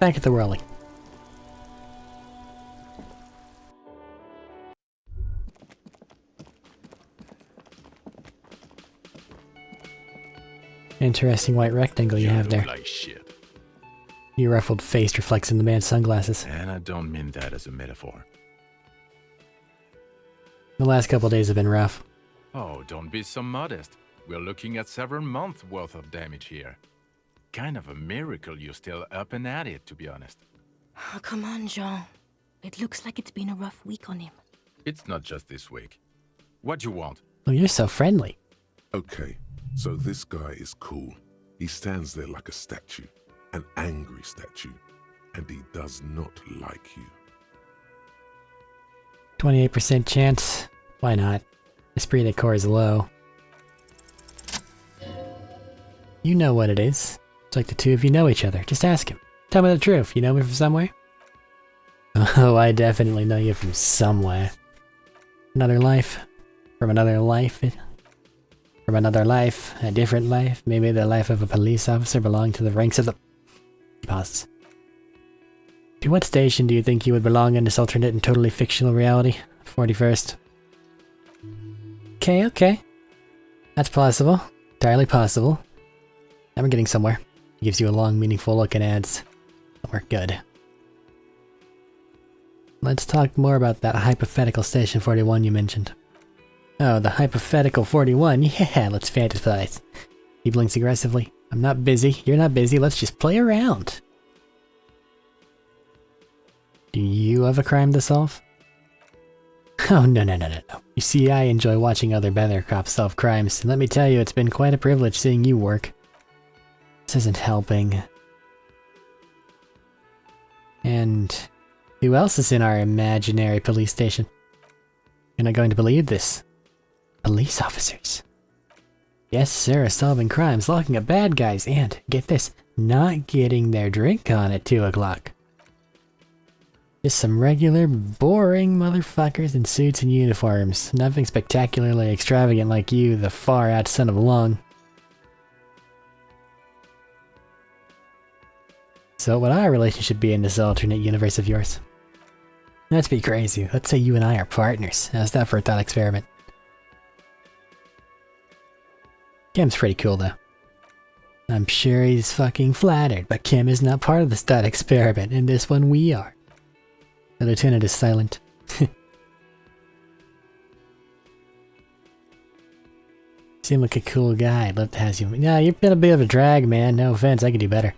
Back at the Rolling. Interesting white rectangle you have there. Like shit. Your ruffled face reflects in the man's sunglasses. And I don't mean that as a metaphor. The last couple days have been rough. Oh, don't be so modest. We're looking at several months worth of damage here. Kind of a miracle you're still up and at it, to be honest. Oh, come on, Jean. It looks like it's been a rough week on him. It's not just this week. What you want? Oh, you're so friendly. Okay, so this guy is cool. He stands there like a statue, an angry statue, and he does not like you. 28% chance. Why not? Esprit de corps is low. You know what it is. It's like the two of you know each other. Just ask him. Tell me the truth. You know me from somewhere? Oh, I definitely know you from somewhere. Another life. From another life. From another life. A different life. Maybe the life of a police officer belonging to the ranks of the... Pauses. To what station do you think you would belong in this alternate and totally fictional reality? 41st. Okay. That's possible. Entirely possible. Now we're getting somewhere. It gives you a long, meaningful look and adds somewhere good. Let's talk more about that hypothetical Station 41 you mentioned. Oh, the hypothetical 41? Yeah, let's fantasize. He blinks aggressively. I'm not busy. You're not busy. Let's just play around. Do you have a crime to solve? Oh, no. You see, I enjoy watching other better cops solve crimes, and let me tell you, it's been quite a privilege seeing you work. This isn't helping. And who else is in our imaginary police station? You're not going to believe this. Police officers. Yes, sir, solving crimes, locking up bad guys, and, get this, not getting their drink on at 2 o'clock. Just some regular, boring motherfuckers in suits and uniforms. Nothing spectacularly extravagant like you, the far-out son of Long. So what would our relationship be in this alternate universe of yours? Let's be crazy. Let's say you and I are partners. How's that for a thought experiment? Kim's pretty cool though. I'm sure he's fucking flattered, but Kim is not part of this thought experiment. In this one we are. The lieutenant is silent. Seem like a cool guy. I'd love to have you. Yeah, you've been a bit of a drag, man. No offense, I could do better.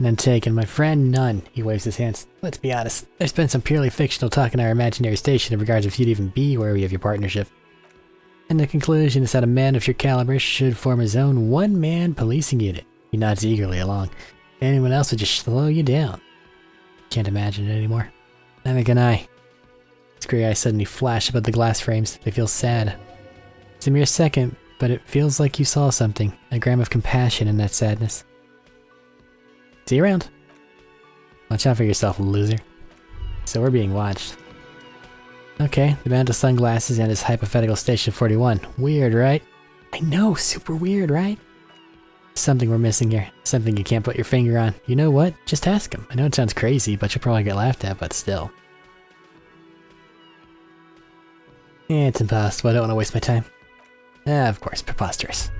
None taken. My friend, none. He waves his hands. Let's be honest. There's been some purely fictional talk in our imaginary station in regards if you'd even be worthy of your partnership. And the conclusion is that a man of your caliber should form his own one-man policing unit. He nods eagerly along. Anyone else would just slow you down. Can't imagine it anymore. Neither can I. His gray eyes suddenly flash above the glass frames. They feel sad. It's a mere second, but it feels like you saw something. A gram of compassion in that sadness. See you around. Watch out for yourself, loser. So we're being watched. Okay, the man with sunglasses and his hypothetical Station 41. Weird, right? I know, super weird, right? Something we're missing here. Something you can't put your finger on. You know what? Just ask him. I know it sounds crazy, but you'll probably get laughed at, but still. It's impossible. I don't want to waste my time. Ah, of course, preposterous.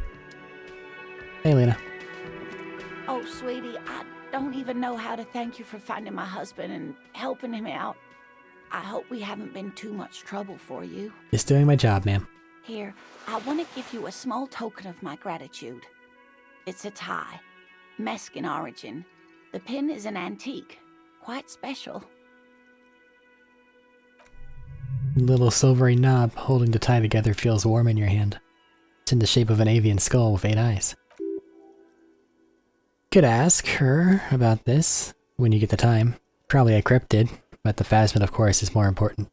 Hey, Lena. Oh, sweetie, I don't even know how to thank you for finding my husband and helping him out. I hope we haven't been too much trouble for you. Just doing my job, ma'am. Here, I want to give you a small token of my gratitude. It's a tie. Mexican origin. The pin is an antique. Quite special. Little silvery knob holding the tie together feels warm in your hand. It's in the shape of an avian skull with 8 eyes. Could ask her about this when you get the time. Probably a cryptid, but the phasmid, of course, is more important.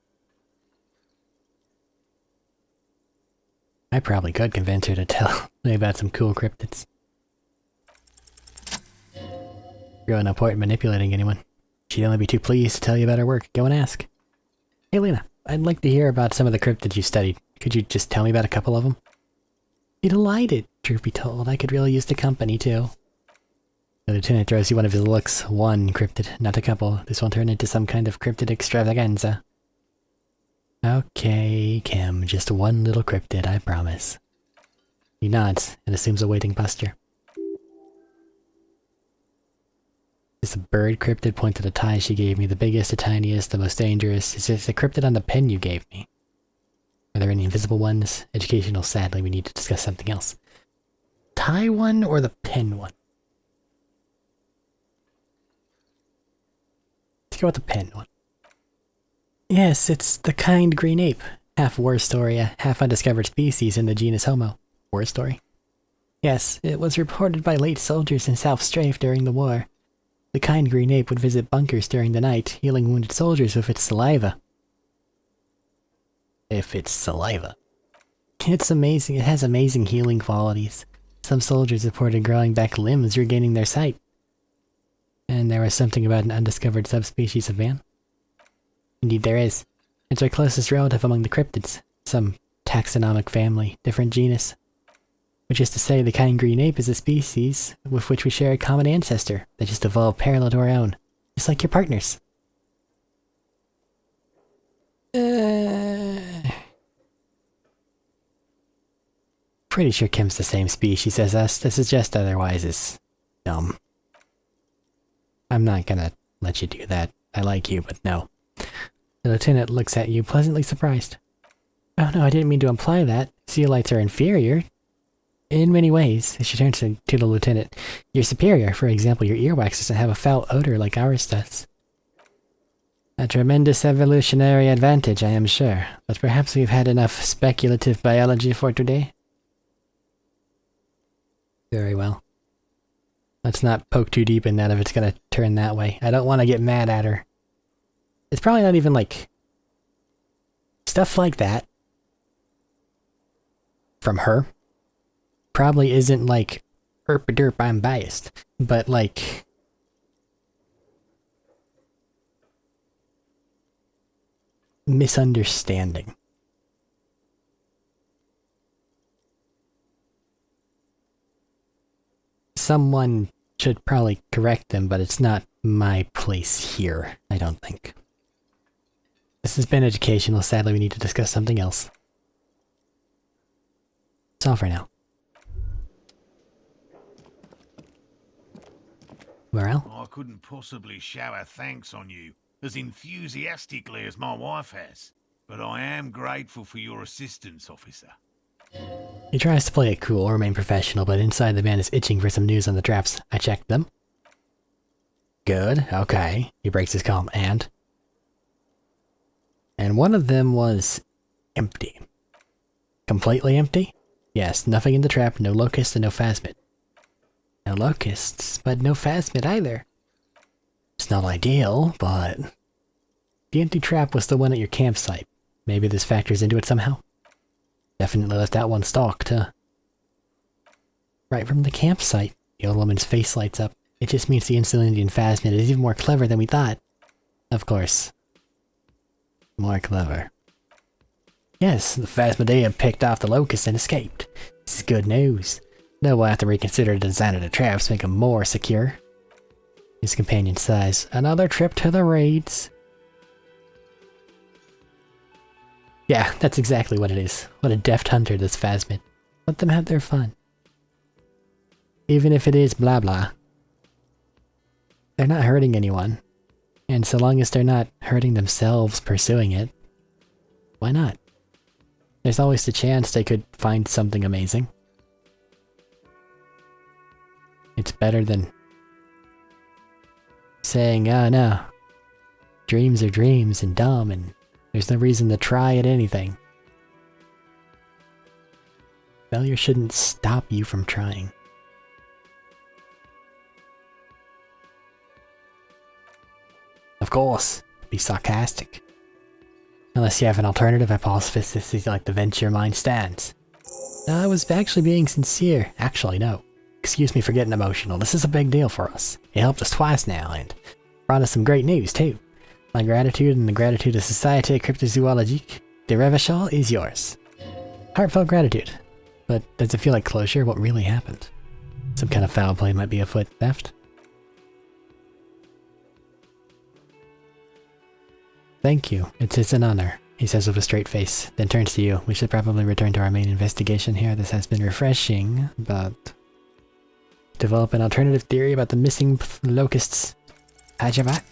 I probably could convince her to tell me about some cool cryptids. You're no point in manipulating anyone. She'd only be too pleased to tell you about her work. Go and ask. Hey Lena, I'd like to hear about some of the cryptids you studied. Could you just tell me about a couple of them? Be delighted. Truth be told, I could really use the company too. The lieutenant throws you one of his looks. One cryptid, not a couple. This won't turn into some kind of cryptid extravaganza. Okay, Kim, just one little cryptid, I promise. He nods and assumes a waiting posture. It's a bird cryptid, points at a tie she gave me. The biggest, the tiniest, the most dangerous. It's a cryptid on the pen you gave me. Are there any invisible ones? Educational, sadly, we need to discuss something else. Tie one or the pen one? Let's go with the pen one. Yes, it's the kind green ape. Half war story, a half undiscovered species in the genus Homo. War story? Yes, it was reported by late soldiers in South Strafe during the war. The kind green ape would visit bunkers during the night, healing wounded soldiers with its saliva. If it's saliva. It's amazing. It has amazing healing qualities. Some soldiers reported growing back limbs, regaining their sight. And there was something about an undiscovered subspecies of man. Indeed there is. It's our closest relative among the cryptids. Some taxonomic family, different genus. Which is to say, the kind green ape is a species with which we share a common ancestor that just evolved parallel to our own. Just like your partners. Pretty sure Kim's the same species as us. To suggest otherwise is dumb. I'm not gonna let you do that. I like you, but no. The lieutenant looks at you, pleasantly surprised. Oh no, I didn't mean to imply that. Zeolites are inferior. In many ways. She turns to the lieutenant. You're superior. For example, your earwax doesn't have a foul odor like ours does. A tremendous evolutionary advantage, I am sure. But perhaps we've had enough speculative biology for today? Very well. Let's not poke too deep in that if it's gonna turn that way. I don't want to get mad at her. It's probably not even like... stuff like that. From her. Probably isn't like, derp, I'm biased, but like, misunderstanding. Someone should probably correct them, but it's not my place here, I don't think. This has been educational. Sadly, we need to discuss something else. That's all for now. Well? I couldn't possibly shower thanks on you as enthusiastically as my wife has, but I am grateful for your assistance, officer. He tries to play it cool, remain professional, but inside the man is itching for some news on the traps. I checked them. Good, okay. He breaks his calm, and one of them was empty. Completely empty? Yes, nothing in the trap, no locust and no phasmid. No locusts, but no phasmid either. It's not ideal, but... the empty trap was the one at your campsite. Maybe this factors into it somehow? Definitely left that one stalked, huh? Right from the campsite. The old woman's face lights up. It just means the ancient Indian phasmid is even more clever than we thought. Of course. More clever. Yes, the phasmidea picked off the locust and escaped. This is good news. Now we'll have to reconsider the design of the traps to make them more secure. His companion sighs. Another trip to the raids. Yeah, that's exactly what it is. What a deft hunter, this phasmid. Let them have their fun. Even if it is blah blah. They're not hurting anyone. And so long as they're not hurting themselves pursuing it, why not? There's always the chance they could find something amazing. It's better than saying, oh no, dreams are dreams and dumb and there's no reason to try at anything. Failure shouldn't stop you from trying. Of course, be sarcastic. Unless you have an alternative hypothesis, this is like the venture your mind stands. I was actually being sincere. Actually, no. Excuse me for getting emotional. This is a big deal for us. It helped us twice now, and brought us some great news, too. My gratitude and the gratitude of Société Cryptozoologique de Revachol is yours. Heartfelt gratitude. But does it feel like closure? What really happened? Some kind of foul play might be afoot. Theft? Thank you. It's an honor, he says with a straight face, then turns to you. We should probably return to our main investigation here. This has been refreshing, but... Develop an alternative theory about the missing locusts. Ajaba?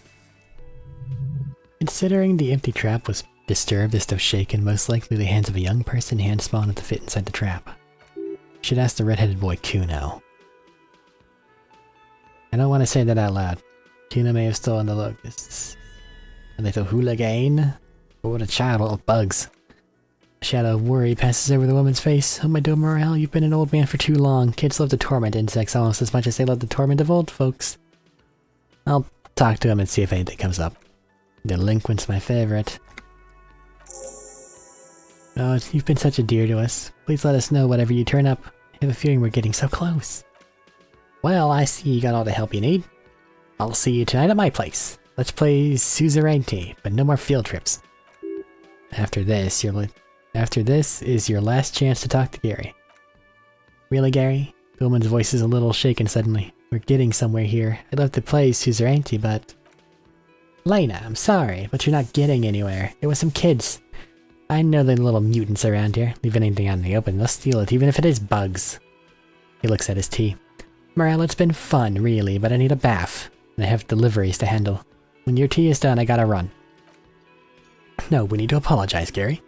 Considering the empty trap was disturbed as though shaken, most likely the hands of a young person hand-spawned to fit inside the trap. You should ask the red-headed boy Kuno. I don't want to say that out loud. Kuno may have stolen the locusts. A little hooligan? But what a child of bugs. A shadow of worry passes over the woman's face. Oh my dear Morel, you've been an old man for too long. Kids love to torment insects almost as much as they love the torment of old folks. I'll talk to him and see if anything comes up. Delinquent's my favorite. Oh, you've been such a dear to us. Please let us know whatever you turn up. I have a feeling we're getting so close. Well, I see you got all the help you need. I'll see you tonight at my place. Let's play Suzerainty, but no more field trips. After this is your last chance to talk to Gary. Really, Gary? The woman's voice is a little shaken suddenly. We're getting somewhere here. I'd love to play Suzerainty, but... Lena, I'm sorry, but you're not getting anywhere. There were some kids. I know the little mutants around here. Leave anything out in the open, they'll steal it, even if it is bugs. He looks at his tea. Morel, it's been fun, really, but I need a bath. And I have deliveries to handle. When your tea is done, I gotta run. No, we need to apologize, Gary.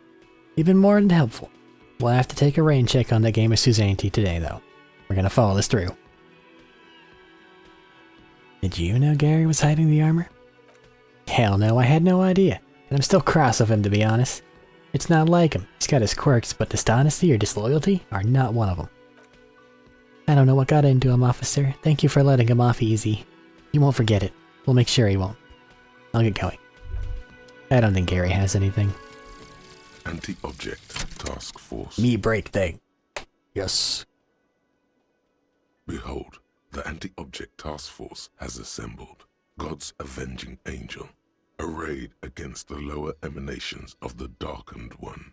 You've been more than helpful. We'll have to take a rain check on that game of Suzerainty today, though. We're gonna follow this through. Did you know Gary was hiding the armor? Hell no, I had no idea. And I'm still cross with him, to be honest. It's not like him. He's got his quirks, but dishonesty or disloyalty are not one of them. I don't know what got into him, officer. Thank you for letting him off easy. He won't forget it. We'll make sure he won't. I'll get going. I don't think Gary has anything. Anti-object task force. Me break thing. Yes. Behold, the anti-object task force has assembled. God's avenging angel, arrayed against the lower emanations of the darkened one.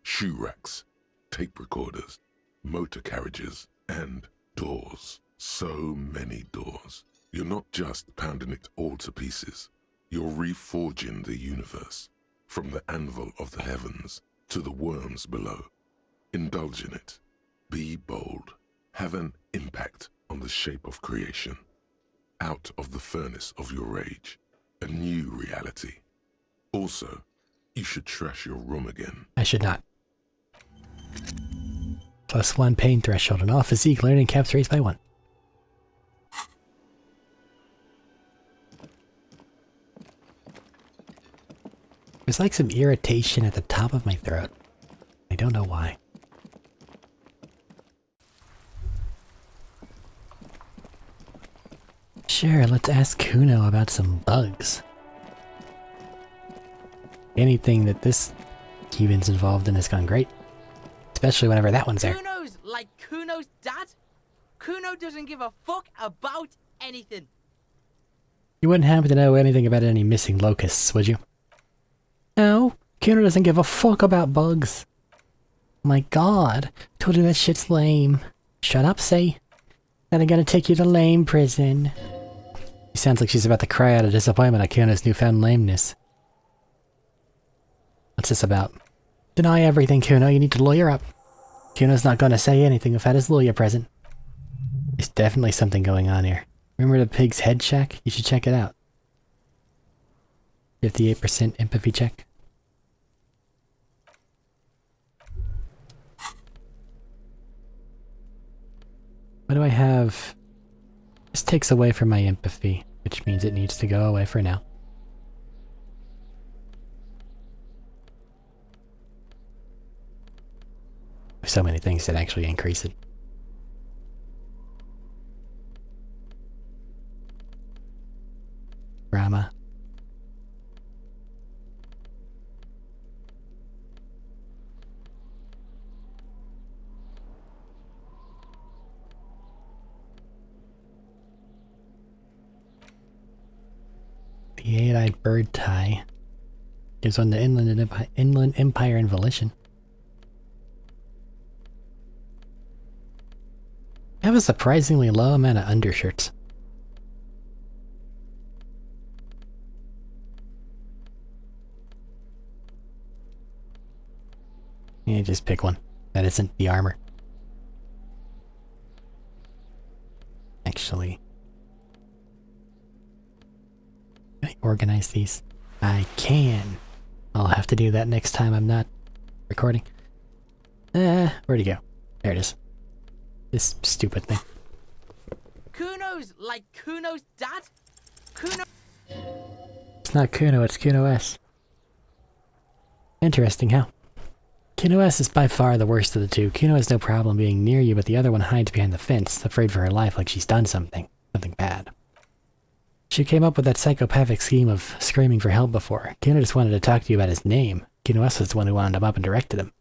Shoe racks, tape recorders, motor carriages, and doors. So many doors. You're not just pounding it all to pieces. You're reforging the universe, from the anvil of the heavens to the worms below. Indulge in it. Be bold. Have an impact on the shape of creation. Out of the furnace of your rage. A new reality. Also, you should trash your room again. I should not. +1 pain threshold and all physique learning caps raised by 1. There's like some irritation at the top of my throat. I don't know why. Sure, let's ask Kuno about some bugs. Anything that this Keevan's involved in has gone great. Especially whenever that one's there. Kuno's like Kuno's dad? Kuno doesn't give a fuck about anything. You wouldn't happen to know anything about any missing locusts, would you? No, Kuno doesn't give a fuck about bugs. My god, told you that shit's lame. Shut up, say. Then I gotta take you to lame prison. She sounds like she's about to cry out of disappointment at Kuno's newfound lameness. What's this about? Deny everything, Kuno. You need to lawyer up. Kuno's not gonna say anything without his lawyer present. There's definitely something going on here. Remember the pig's head check? You should check it out. 58% empathy check. What do I have? This takes away from my empathy, which means it needs to go away for now. There's so many things that actually increase it. Drama. The eight-eyed bird tie gives one the Inland Empire and Volition. I have a surprisingly low amount of undershirts. Yeah, just pick one. That isn't the armor. Actually... Can I organize these? I can. I'll have to do that next time I'm not recording. Where'd he go? There it is. This stupid thing. Kuno's like Kuno's dad? Kuno... It's not Kuno, it's Kuno S. Interesting, huh? Kuno S is by far the worst of the two. Kuno has no problem being near you, but the other one hides behind the fence, afraid for her life like she's done something. Something bad. She came up with that psychopathic scheme of screaming for help before. Kuno just wanted to talk to you about his name. Kuno S was the one who wound him up and directed him.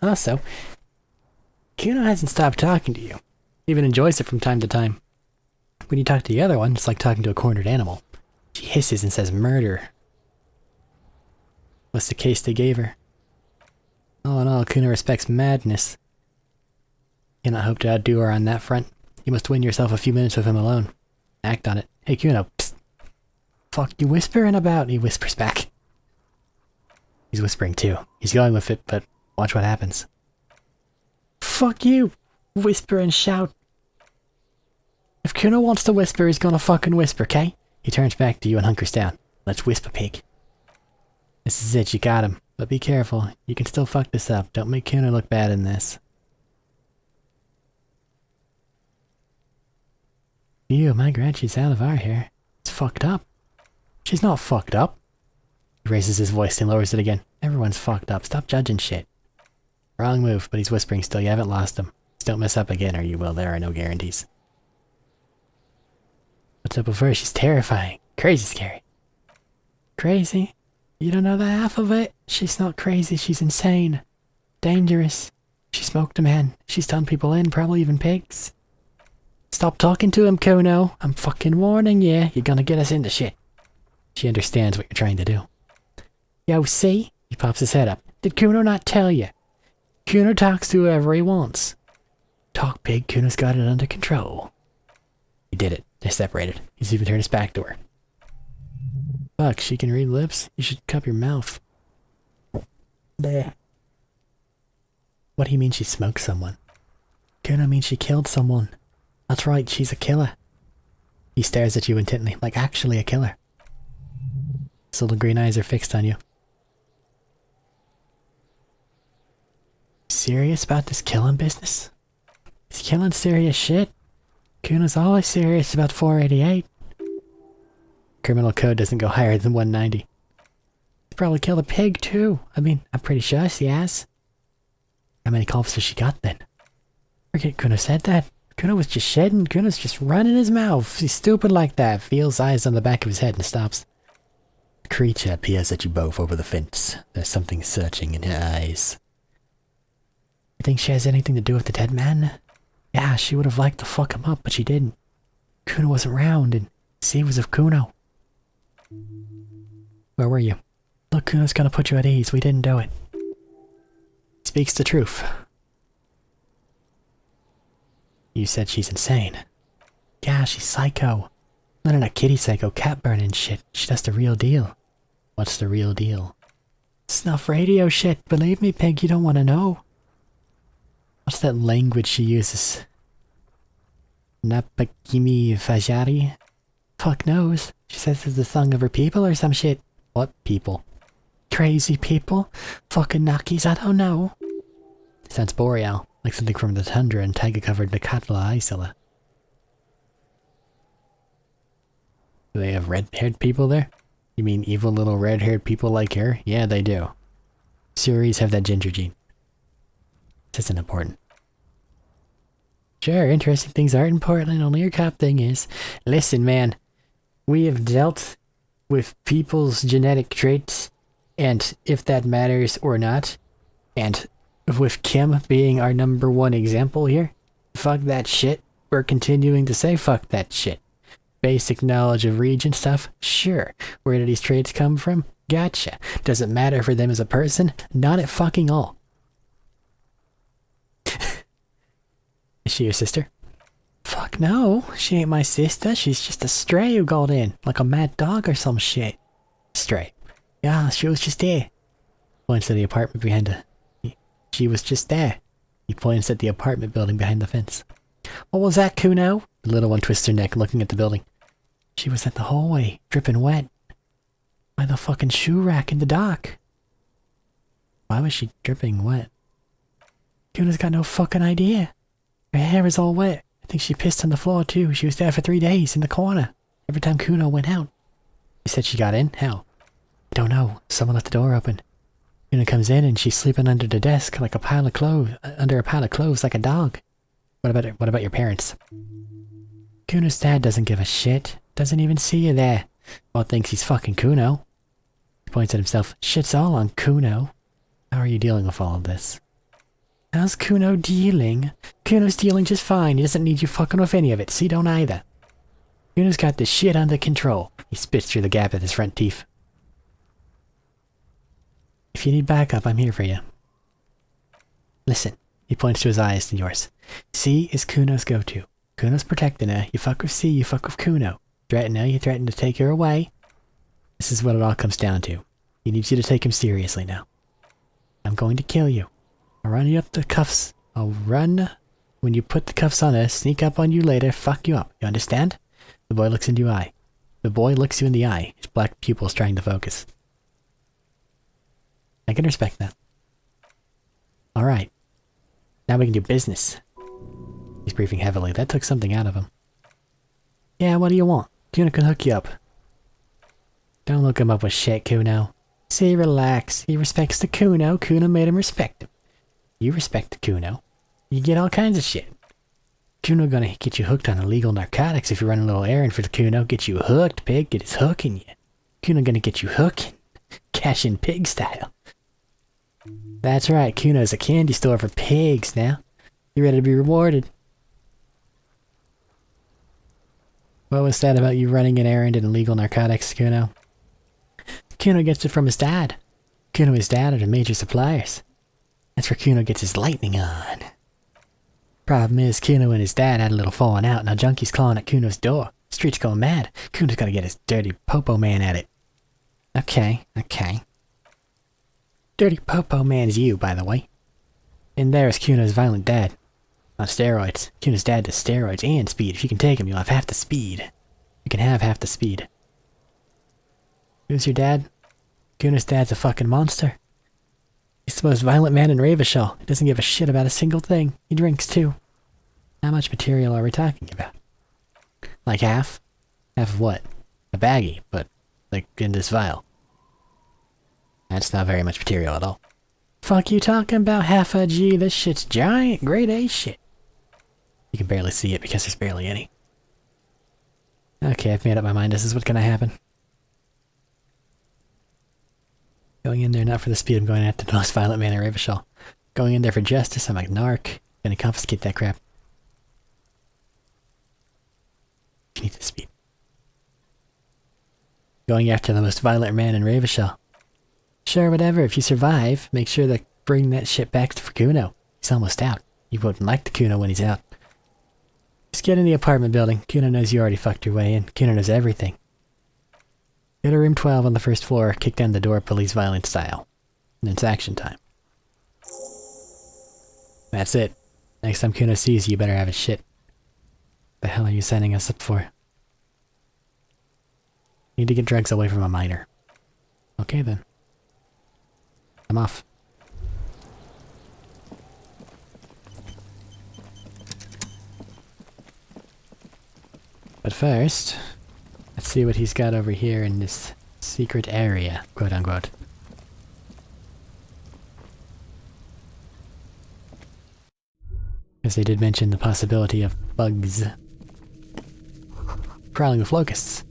Also, Kuno hasn't stopped talking to you. Even enjoys it from time to time. When you talk to the other one, it's like talking to a cornered animal. She hisses and says murder. What's the case they gave her? All in all, Kuno respects madness. You cannot hope to outdo her on that front. You must win yourself a few minutes with him alone. Act on it. Hey Kuno, psst. Fuck you whispering about? He whispers back. He's whispering too. He's going with it, but watch what happens. Fuck you! Whisper and shout. If Kuno wants to whisper, he's gonna fucking whisper, okay? He turns back to you and hunkers down. Let's whisper, pig. This is it, you got him. But be careful, you can still fuck this up. Don't make Kuno look bad in this. Ew, my god, she's out of our hair. It's fucked up. She's not fucked up. He raises his voice and lowers it again. Everyone's fucked up. Stop judging shit. Wrong move, but he's whispering still. You haven't lost him. Just don't mess up again or you will. There are no guarantees. What's up with her? She's terrifying. Crazy scary. Crazy? You don't know the half of it? She's not crazy. She's insane. Dangerous. She smoked a man. She's done people in, probably even pigs. Stop talking to him, Kuno. I'm fucking warning you. You're gonna get us into shit. She understands what you're trying to do. Yo, see? He pops his head up. Did Kuno not tell you? Kuno talks to whoever he wants. Talk, pig. Kuno's got it under control. He did it. They're separated. He's even turned his back to her. Fuck, she can read lips? You should cup your mouth. There. What do you mean she smoked someone? Kuno means she killed someone. That's right, she's a killer. He stares at you intently, like actually a killer. His little green eyes are fixed on you. Serious about this killing business? He's killing serious shit. Kuno's always serious about 488. Criminal code doesn't go higher than 190. He's probably killed a pig too. I mean, I'm pretty sure she has. How many culps has she got then? Forget Kuno said that. Kuno was just shedding. Kuno's just running his mouth. He's stupid like that. Feels eyes on the back of his head and stops. The creature peers at you both over the fence. There's something searching in her eyes. You think she has anything to do with the dead man? Yeah, she would have liked to fuck him up, but she didn't. Kuno wasn't round, and she was of Kuno. Where were you? Look, Kuno's gonna put you at ease. We didn't do it. He speaks the truth. You said she's insane. Yeah, she's psycho. Not in a kitty psycho cat burning shit. She does the real deal. What's the real deal? Snuff radio shit. Believe me, pig, you don't want to know. What's that language she uses? Napakimi Fajari? Fuck knows. She says it's the song of her people or some shit. What people? Crazy people? Fucking Nakis, I don't know. Sounds boreal, like something from the tundra and taiga-covered Nakatla Isla. Do they have red-haired people there? You mean evil little red-haired people like her? Yeah, they do. Suris have that ginger gene. This isn't important. Sure, interesting things aren't important, only your cop thing is. Listen, man. We have dealt with people's genetic traits, and if that matters or not, and with Kim being our #1 example here, fuck that shit. We're continuing to say fuck that shit. Basic knowledge of region stuff? Sure. Where do these traits come from? Gotcha. Does it matter for them as a person? Not at fucking all. Is she your sister? Fuck no. She ain't my sister. She's just a stray who got in. Like a mad dog or some shit. Stray. Yeah, she was just here. Points to the apartment behind her. She was just there. He points at the apartment building behind the fence. What was that, Kuno? The little one twists her neck, looking at the building. She was at the hallway, dripping wet. By the fucking shoe rack in the dock. Why was she dripping wet? Kuno's got no fucking idea. Her hair is all wet. I think she pissed on the floor too. She was there for 3 days in the corner. Every time Kuno went out. You said she got in? How? I don't know. Someone left the door open. Kuno comes in and she's sleeping under the desk like a pile of clothes. Under a pile of clothes like a dog. What about your parents? Kuno's dad doesn't give a shit. Doesn't even see you there. Well, thinks he's fucking Kuno. He points at himself. Shit's all on Kuno. How are you dealing with all of this? How's Kuno dealing? Kuno's dealing just fine. He doesn't need you fucking with any of it. So you don't either. Kuno's got this shit under control. He spits through the gap of his front teeth. If you need backup, I'm here for you. Listen. He points to his eyes and yours. C is Kuno's go-to. Kuno's protecting her. You fuck with C, you fuck with Kuno. Threaten her, you threaten to take her away. This is what it all comes down to. He needs you to take him seriously now. I'm going to kill you. I'll run you up the cuffs. I'll run when you put the cuffs on her, sneak up on you later, fuck you up. You understand? The boy looks into your eye. The boy looks you in the eye, his black pupils trying to focus. I can respect that. Alright. Now we can do business. He's breathing heavily. That took something out of him. Yeah, what do you want? Kuno can hook you up. Don't look him up with shit, Kuno. See, relax. He respects the Kuno. Kuno made him respect him. You respect the Kuno. You get all kinds of shit. Kuno gonna get you hooked on illegal narcotics if you run a little errand for the Kuno. Get you hooked, pig. Get his hook in you. Kuno gonna get you hooking. Cash in pig style. That's right, Kuno's a candy store for pigs now. You ready to be rewarded? What was that about you running an errand in illegal narcotics, Kuno? Kuno gets it from his dad. Kuno and his dad are the major suppliers. That's where Kuno gets his lightning on. Problem is, Kuno and his dad had a little falling out. Now Junkie's clawing at Kuno's door. Street's going mad. Kuno's gotta get his dirty popo man at it. Okay. Dirty popo man's you, by the way. And there's Kuno's violent dad. On steroids. Kuno's dad does steroids and speed. If you can take him, you'll have half the speed. You can have half the speed. Who's your dad? Kuno's dad's a fucking monster. He's the most violent man in Ravishall. He doesn't give a shit about a single thing. He drinks too. How much material are we talking about? Like half? Half of what? A baggie, but like in this vial. That's not very much material at all. Fuck you talking about half a G? This shit's giant, grade A shit. You can barely see it because there's barely any. Okay, I've made up my mind. This is what's gonna happen. Going in there not for the speed, I'm going after the most violent man in Ravishall. Going in there for justice, I'm like narc. Gonna confiscate that crap. You need the speed. Going after the most violent man in Ravishall. Sure, whatever. If you survive, make sure to bring that shit back for Kuno. He's almost out. You won't like the Kuno when he's out. Just get in the apartment building. Kuno knows you already fucked your way in. Kuno knows everything. Go to room 12 on the first floor, kick down the door police violence style. And it's action time. That's it. Next time Kuno sees you, you better have his shit. The hell are you signing us up for? Need to get drugs away from a minor. Okay then. I'm off. But first, let's see what he's got over here in this secret area, quote unquote. Because they did mention the possibility of bugs crawling with locusts.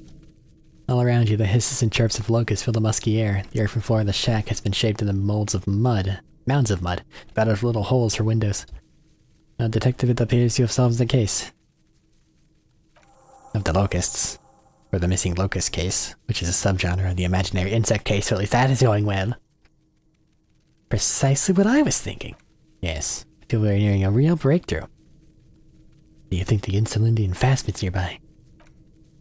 All around you, the hisses and chirps of locusts fill the musky air. The earthen floor of the shack has been shaped into mounds of mud, about as little holes for windows. A detective, it appears you have solved the case of the locusts, or the missing locust case, which is a subgenre of the imaginary insect case, so at least that is going well. Precisely what I was thinking. Yes, I feel we're nearing a real breakthrough. Do you think the Insulindian phasmid's nearby?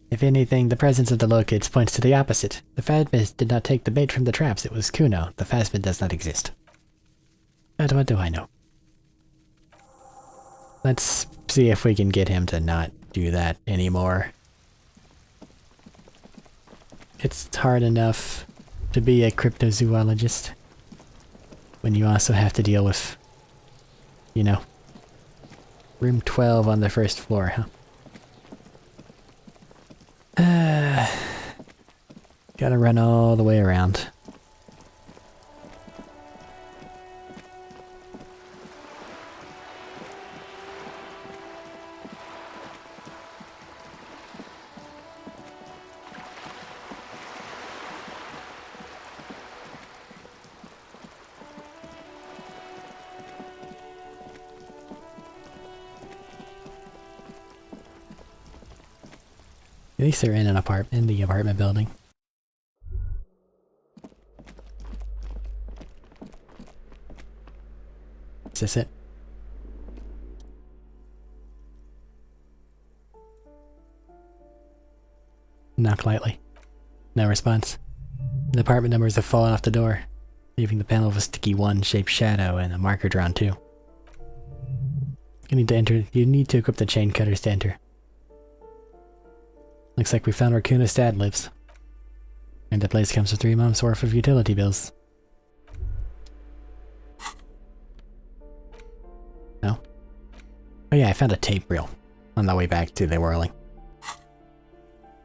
If anything, the presence of the locusts points to the opposite. The phasmid did not take the bait from the traps, it was Kuno. The phasmid does not exist. But what do I know? Let's see if we can get him to not do that anymore. It's hard enough to be a cryptozoologist when you also have to deal with, you know, room 12 on the first floor, huh? Gotta run all the way around. At least they're in the apartment building. Is this it? Knock lightly. No response. The apartment numbers have fallen off the door, leaving the panel of a sticky one-shaped shadow and a marker drawn too. You need to enter. You need to equip the chain cutters to enter. Looks like we found where Kuna's dad lives. And the place comes with 3 months worth of utility bills. No? Oh yeah, I found a tape reel on the way back to the whirling.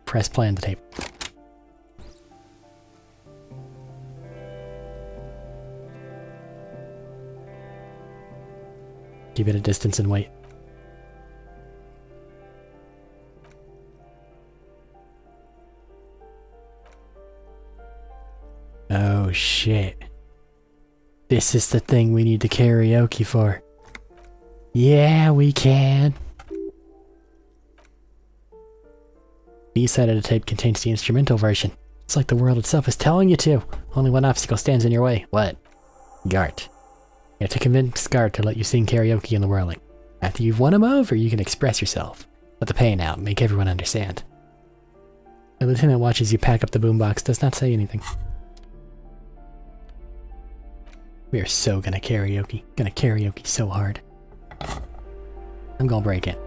Press play on the tape. Keep it at distance and wait. Oh shit. This is the thing we need the karaoke for. Yeah, we can. B-side of the tape contains the instrumental version. It's like the world itself is telling you to. Only one obstacle stands in your way. What? Gart. You have to convince Gart to let you sing karaoke in the whirling. After you've won him over, you can express yourself. Let the pain out and make everyone understand. The lieutenant watches you pack up the boombox, does not say anything. We are so gonna karaoke so hard. I'm gonna break it.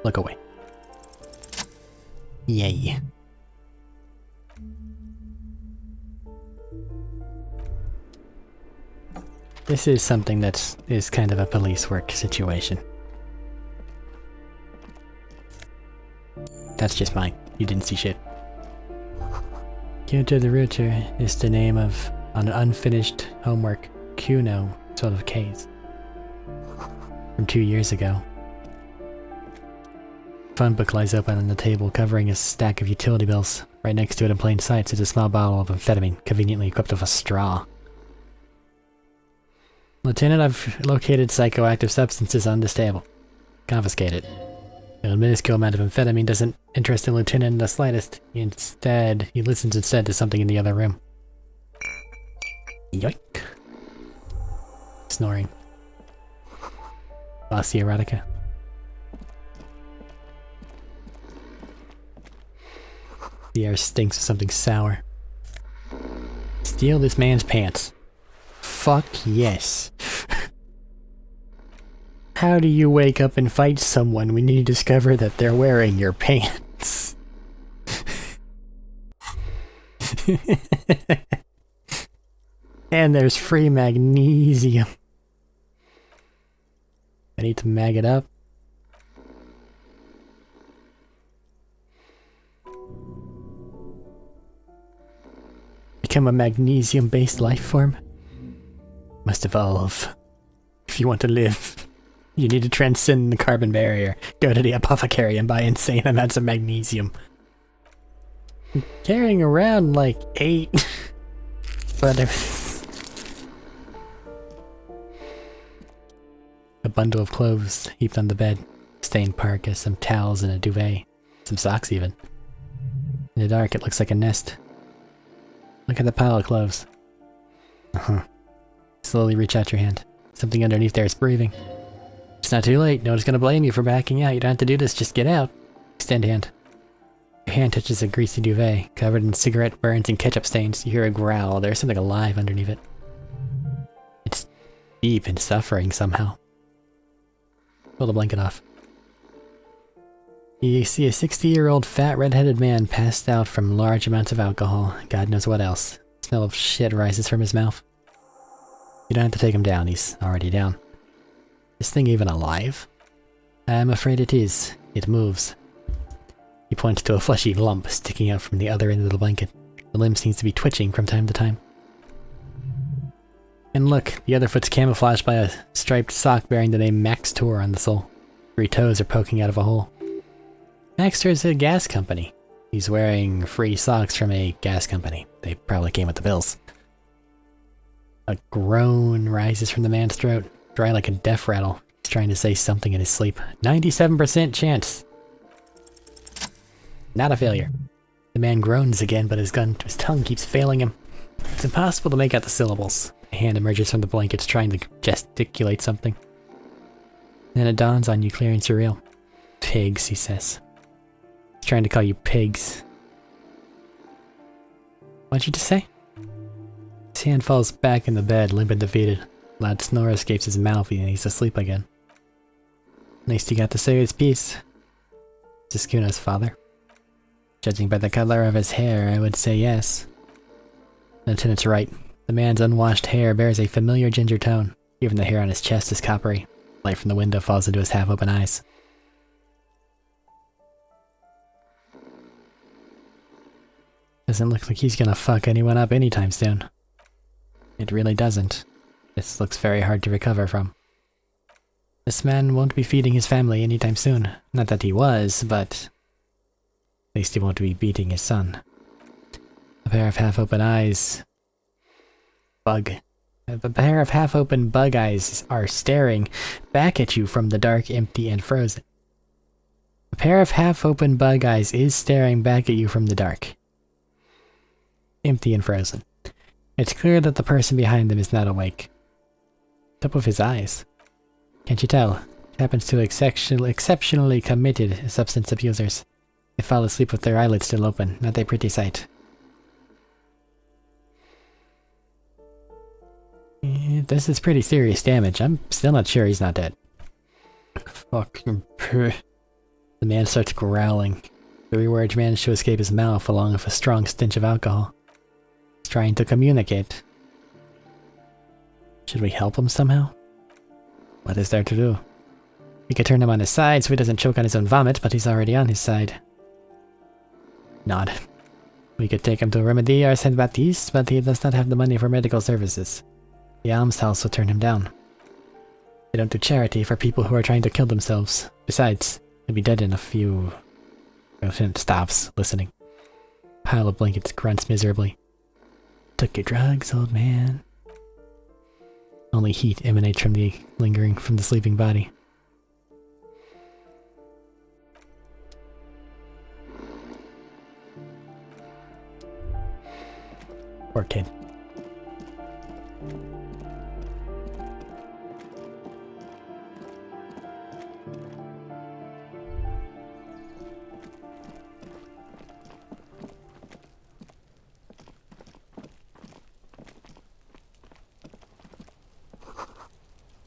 Look away. Yay. This is something is kind of a police work situation. That's just mine. You didn't see shit. Kyoto the Router is the name of an unfinished homework Kuno sort of case from 2 years ago. Phone book lies open on the table, covering a stack of utility bills. Right next to it in plain sight is a small bottle of amphetamine, conveniently equipped with a straw. Lieutenant, I've located psychoactive substances on this table. Confiscate it. The minuscule amount of amphetamine doesn't interest the lieutenant in the slightest. He listens instead to something in the other room. Yoink. Snoring. Bossy erotica. The air stinks of something sour. Steal this man's pants. Fuck yes. How do you wake up and fight someone when you discover that they're wearing your pants? And there's free magnesium. I need to mag it up. Become a magnesium-based life form? Must evolve. If you want to live, you need to transcend the carbon barrier. Go to the apothecary and buy insane amounts of magnesium. I'm carrying around like 8. But a bundle of clothes heaped on the bed. Stained parka, some towels and a duvet. Some socks even. In the dark it looks like a nest. Look at the pile of clothes. Slowly reach out your hand. Something underneath there is breathing. It's not too late. No one's gonna blame you for backing out. You don't have to do this. Just get out. Extend hand. Your hand touches a greasy duvet, covered in cigarette burns and ketchup stains. You hear a growl. There's something alive underneath it. It's deep in suffering somehow. Pull the blanket off. You see a 60-year-old fat red-headed man passed out from large amounts of alcohol. God knows what else. The smell of shit rises from his mouth. You don't have to take him down, he's already down. This thing even alive? I'm afraid it is. It moves. He points to a fleshy lump sticking out from the other end of the blanket. The limb seems to be twitching from time to time. And look, the other foot's camouflaged by a striped sock bearing the name Max Tour on the sole. 3 toes are poking out of a hole. Max Tour is a gas company. He's wearing free socks from a gas company. They probably came with the bills. A groan rises from the man's throat, dry like a death rattle. He's trying to say something in his sleep. 97% chance! Not a failure. The man groans again, but his tongue keeps failing him. It's impossible to make out the syllables. A hand emerges from the blankets trying to gesticulate something. Then it dawns on you clear and surreal. Pigs, he says. He's trying to call you pigs. What'd you just say? His hand falls back in the bed, limp and defeated. A loud snore escapes his mouth and he's asleep again. Least he got to say his piece. Is this Kuno's father? Judging by the color of his hair, I would say yes. Lieutenant's right. The man's unwashed hair bears a familiar ginger tone. Even the hair on his chest is coppery. Light from the window falls into his half-open eyes. Doesn't look like he's gonna fuck anyone up anytime soon. It really doesn't. This looks very hard to recover from. This man won't be feeding his family anytime soon. Not that he was, but at least he won't be beating his son. A pair of half-open eyes... A pair of half-open bug eyes are staring back at you from the dark, empty, and frozen. A pair of half-open bug eyes is staring back at you from the dark. Empty and frozen. It's clear that the person behind them is not awake. Top of his eyes. Can't you tell? It happens to exceptionally committed substance abusers. They fall asleep with their eyelids still open. Not a pretty sight. This is pretty serious damage. I'm still not sure he's not dead. Fucking purr. The man starts growling. Every word managed to escape his mouth along with a strong stench of alcohol. He's trying to communicate. Should we help him somehow? What is there to do? We could turn him on his side so he doesn't choke on his own vomit, but he's already on his side. Nod. We could take him to Remedy or Saint Baptiste, but he does not have the money for medical services. The almshouse will turn him down. They don't do charity for people who are trying to kill themselves. Besides, he'll be dead in a few... Lieutenant stops, listening. Pile of blankets grunts miserably. Took your drugs, old man. Only heat emanates from the sleeping body. Poor kid.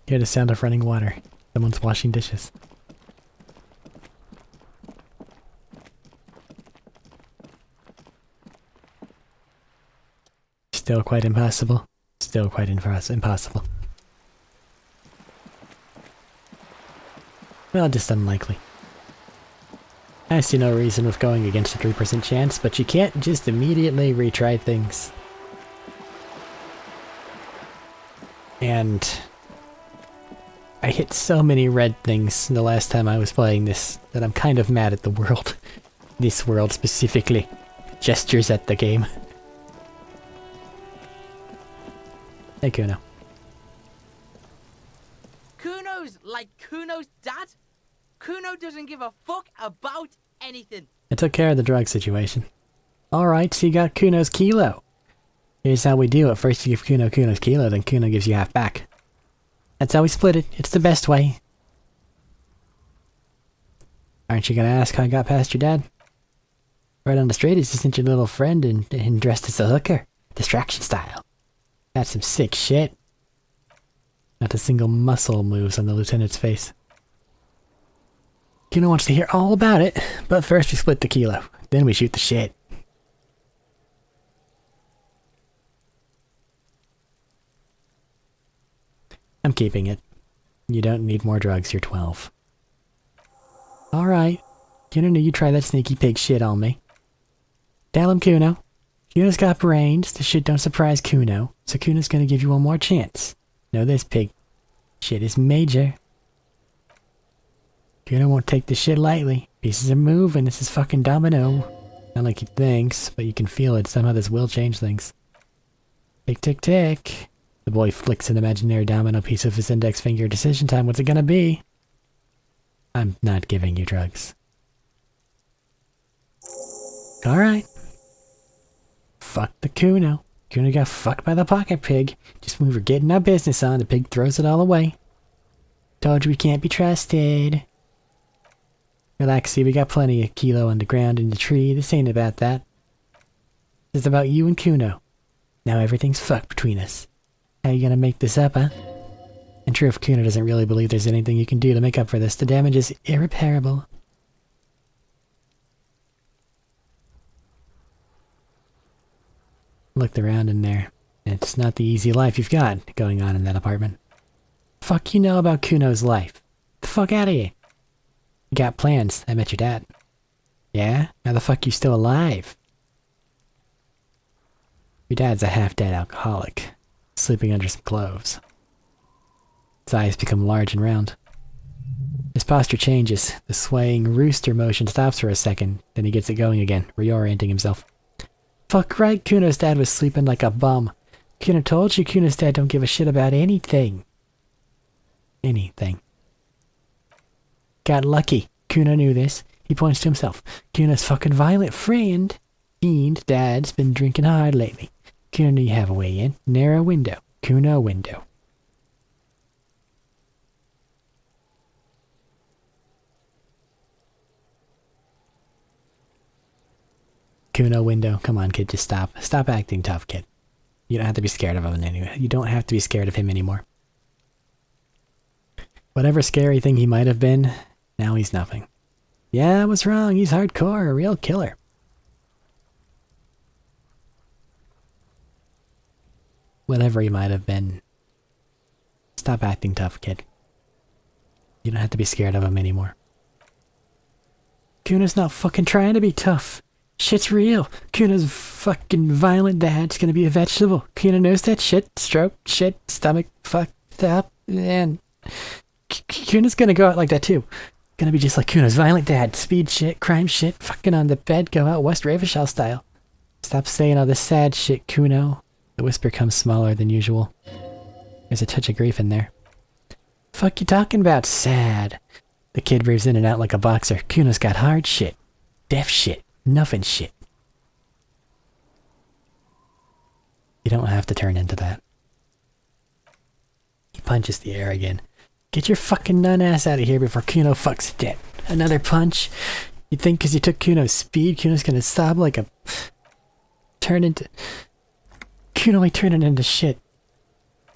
Hear the sound of running water. Someone's washing dishes. Still quite impossible. Still quite impossible. Well, just unlikely. I see no reason with going against a 3% chance, but you can't just immediately retry things. And I hit so many red things the last time I was playing this that I'm kind of mad at the world. This world specifically. Gestures at the game. Hey, Kuno. Kuno's like Kuno's dad? Kuno doesn't give a fuck about anything. I took care of the drug situation. Alright, so you got Kuno's kilo. Here's how we do it. First you give Kuno Kuno's kilo, then Kuno gives you half back. That's how we split it. It's the best way. Aren't you gonna ask how I got past your dad? Right on the street, he's just your little friend and dressed as a hooker. Distraction style. That's some sick shit. Not a single muscle moves on the lieutenant's face. Kuno wants to hear all about it, but first we split the kilo. Then we shoot the shit. I'm keeping it. You don't need more drugs, you're 12. Alright. Kuno knew you try that sneaky pig shit on me. Tell him, Kuno. Kuno's got brains. The shit don't surprise Kuno, so Kuno's gonna give you one more chance. Know this, pig. Shit is major. Kuno won't take this shit lightly. Pieces are moving. This is fucking domino. Not like he thinks, but you can feel it. Somehow this will change things. Tick, tick, tick. The boy flicks an imaginary domino piece of his index finger. Decision time. What's it gonna be? I'm not giving you drugs. Alright. Fuck the Kuno. Kuno got fucked by the pocket pig. Just when we were getting our business on, the pig throws it all away. Told you we can't be trusted. Relax, see, we got plenty of kilo on the ground in the tree. This ain't about that. This is about you and Kuno. Now everything's fucked between us. How you gonna make this up, huh? And true, if Kuno doesn't really believe there's anything you can do to make up for this, the damage is irreparable. Looked around in there. It's not the easy life you've got going on in that apartment. Fuck you know about Kuno's life. Get the fuck out of here. You got plans. I met your dad. Yeah? How the fuck you still alive? Your dad's a half-dead alcoholic, sleeping under some clothes. His eyes become large and round. His posture changes. The swaying rooster motion stops for a second, then he gets it going again, reorienting himself. Fuck right, Kuno's dad was sleeping like a bum. Kuno told you Kuno's dad don't give a shit about anything. Anything. Got lucky. Kuno knew this. He points to himself. Kuno's fucking violent friend. Fiend dad's been drinking hard lately. Kuno knew you have a way in. Narrow window. Kuno window. Kuno window. Come on, kid, just stop. Stop acting tough, kid. You don't have to be scared of him anyway. You don't have to be scared of him anymore. Whatever scary thing he might have been, now he's nothing. Yeah, I was wrong. He's hardcore, a real killer. Whatever he might have been, stop acting tough, kid. You don't have to be scared of him anymore. Kuno's not fucking trying to be tough. Shit's real. Kuno's fucking violent dad's gonna be a vegetable. Kuno knows that shit. Stroke, shit, stomach, fucked up, and Kuno's gonna go out like that too. Gonna be just like Kuno's violent dad. Speed shit, crime shit, fucking on the bed, go out West Ravenshaw style. Stop saying all this sad shit, Kuno. The whisper comes smaller than usual. There's a touch of grief in there. Fuck you talking about, sad? The kid breathes in and out like a boxer. Kuno's got hard shit. Deaf shit. Nothing shit. You don't have to turn into that. He punches the air again. Get your fucking nun ass out of here before Kuno fucks dead. Another punch? You think because you took Kuno's speed, Kuno's gonna stop like a... Kuno ain't turning into shit.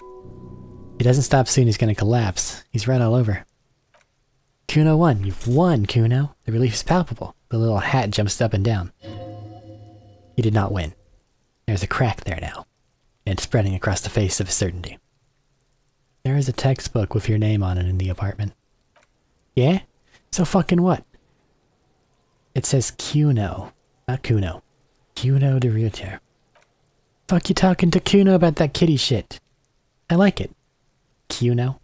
If he doesn't stop soon, he's gonna collapse. He's right all over. Kuno won. You've won, Kuno. The relief is palpable. The little hat jumps up and down. He did not win. There's a crack there now, and it's spreading across the face of certainty. There is a textbook with your name on it in the apartment. Yeah? So fucking what? It says Kuno, not Kuno. Kuno de Reuter. Fuck you talking to Kuno about that kitty shit. I like it. Kuno.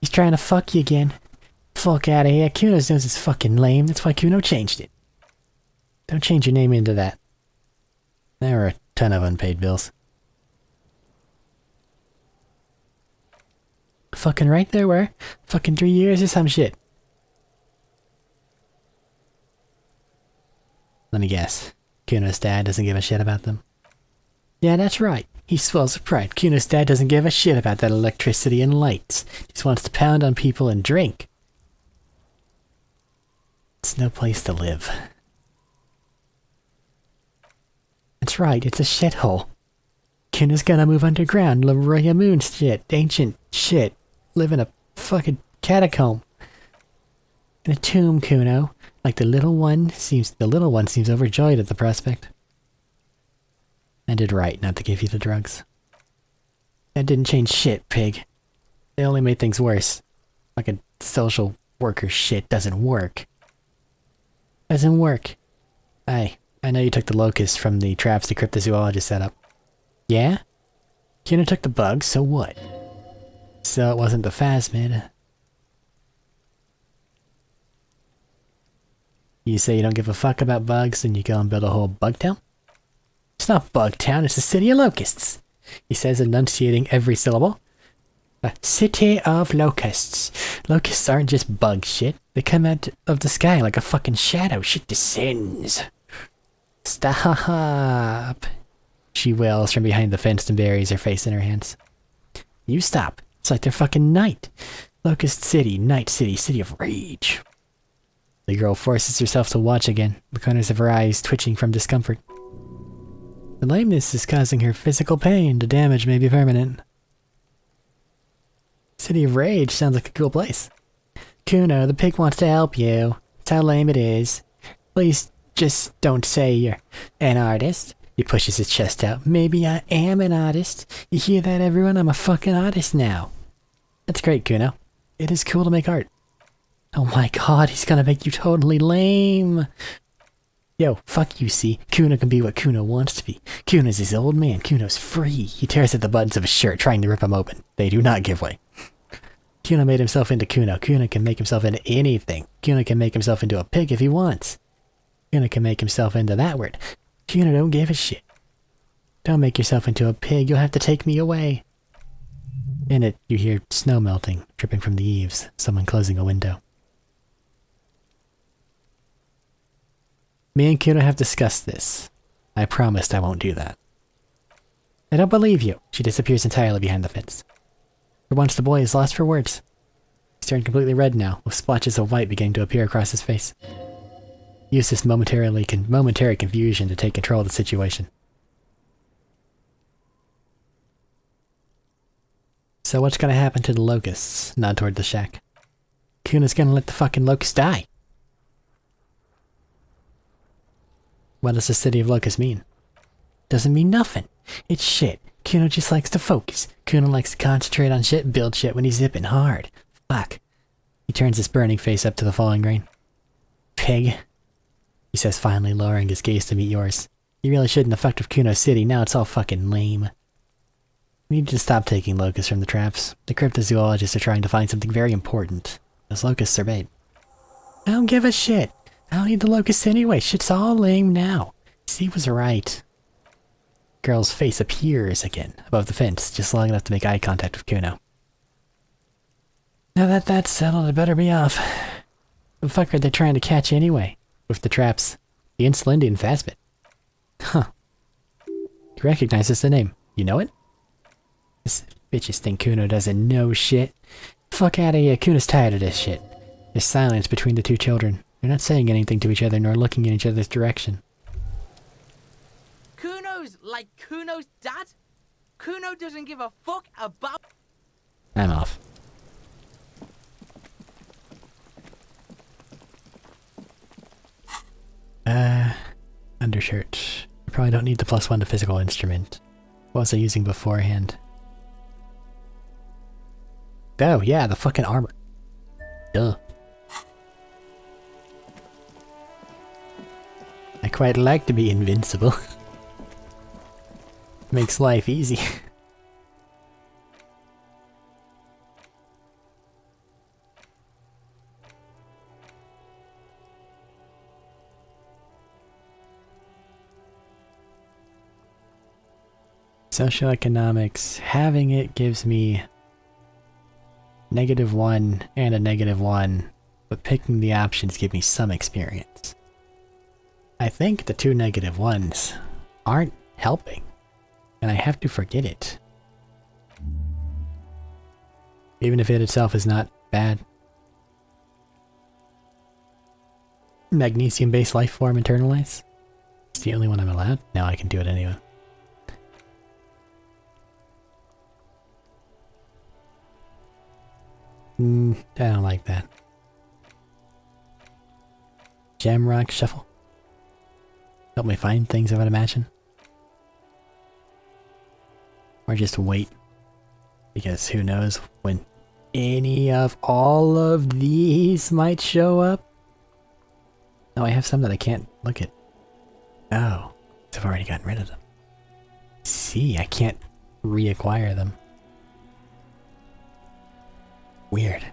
He's trying to fuck you again. Fuck out of here. Kuno's nose is fucking lame. That's why Kuno changed it. Don't change your name into that. There are a ton of unpaid bills. Fucking right there were. Fucking 3 years or some shit. Let me guess. Kuno's dad doesn't give a shit about them? Yeah, that's right. He swells with pride. Kuno's dad doesn't give a shit about that electricity and lights. He just wants to pound on people and drink. It's no place to live. That's right, it's a shithole. Kuna's gonna move underground. Leroy Moon shit. Ancient shit. Live in a fucking catacomb. In a tomb, Kuno. Like the little one seems overjoyed at the prospect. I did right not to give you the drugs. That didn't change shit, pig. They only made things worse. Fucking social worker shit doesn't work. Doesn't work. I know you took the locusts from the traps the cryptozoologist set up. Yeah? Kuna took the bugs, so what? So it wasn't the phasmid. You say you don't give a fuck about bugs, and you go and build a whole bug town? It's not Bug Town, it's a city of locusts, he says, enunciating every syllable. A city of locusts. Locusts aren't just bug shit. They come out of the sky like a fucking shadow. Shit descends. Stop. She wails from behind the fence and buries her face in her hands. You stop. It's like they're fucking night. Locust City, Night City, City of Rage. The girl forces herself to watch again, the corners of her eyes twitching from discomfort. The lameness is causing her physical pain. The damage may be permanent. City of Rage sounds like a cool place. Kuno, the pig wants to help you. That's how lame it is. Please just don't say you're an artist. He pushes his chest out. Maybe I am an artist. You hear that, everyone? I'm a fucking artist now. That's great, Kuno. It is cool to make art. Oh my god, he's gonna make you totally lame. Yo, fuck you, see? Kuno can be what Kuno wants to be. Kuno's his old man. Kuno's free. He tears at the buttons of his shirt, trying to rip them open. They do not give way. Kuno made himself into Kuno. Kuno can make himself into anything. Kuno can make himself into a pig if he wants. Kuno can make himself into that word. Kuno don't give a shit. Don't make yourself into a pig. You'll have to take me away. In it, you hear snow melting, dripping from the eaves. Someone closing a window. Me and Kuno have discussed this. I promised I won't do that. I don't believe you. She disappears entirely behind the fence. For once the boy is lost for words. He's turned completely red now, with splotches of white beginning to appear across his face. Use this momentary confusion to take control of the situation. So what's gonna happen to the locusts? Nod toward the shack. Kuno's gonna let the fucking locusts die. What does the city of locusts mean? Doesn't mean nothing. It's shit. Kuno just likes to focus. Kuno likes to concentrate on shit and build shit when he's zipping hard. Fuck. He turns his burning face up to the falling rain. Pig. He says finally, lowering his gaze to meet yours. You really shouldn't have fucked with Kuno City. Now it's all fucking lame. We need to stop taking locusts from the traps. The cryptozoologists are trying to find something very important. Those locusts are bait. I don't give a shit. I don't need the locusts anyway. Shit's all lame now. C was right. Girl's face appears again above the fence, just long enough to make eye contact with Kuno. Now that that's settled, it better be off. The fuck are they trying to catch anyway? With the traps. The Insulindian Phasmid. Huh. He recognizes the name. You know it? This bitches think Kuno doesn't know shit. Fuck out of here. Kuno's tired of this shit. There's silence between the two children. They're not saying anything to each other nor looking in each other's direction. Kuno's like Kuno's dad? Kuno doesn't give a fuck about... I'm off. Undershirt. I probably don't need the +1 to physical instrument. What was I using beforehand? Oh, yeah, the fucking armor. Duh. I quite like to be invincible. Makes life easy. Socioeconomics. Having it gives me -1 and a -1, but picking the options give me some experience. I think the two -1s aren't helping, and I have to forget it. Even if it itself is not bad. Magnesium-based life form internalize? It's the only one I'm allowed? Now I can do it anyway. I don't like that. Jamrock shuffle. Help me find things, I would imagine. Or just wait. Because who knows when any of all of these might show up. Oh, I have some that I can't look at. Oh, I've already gotten rid of them. See, I can't reacquire them. Weird.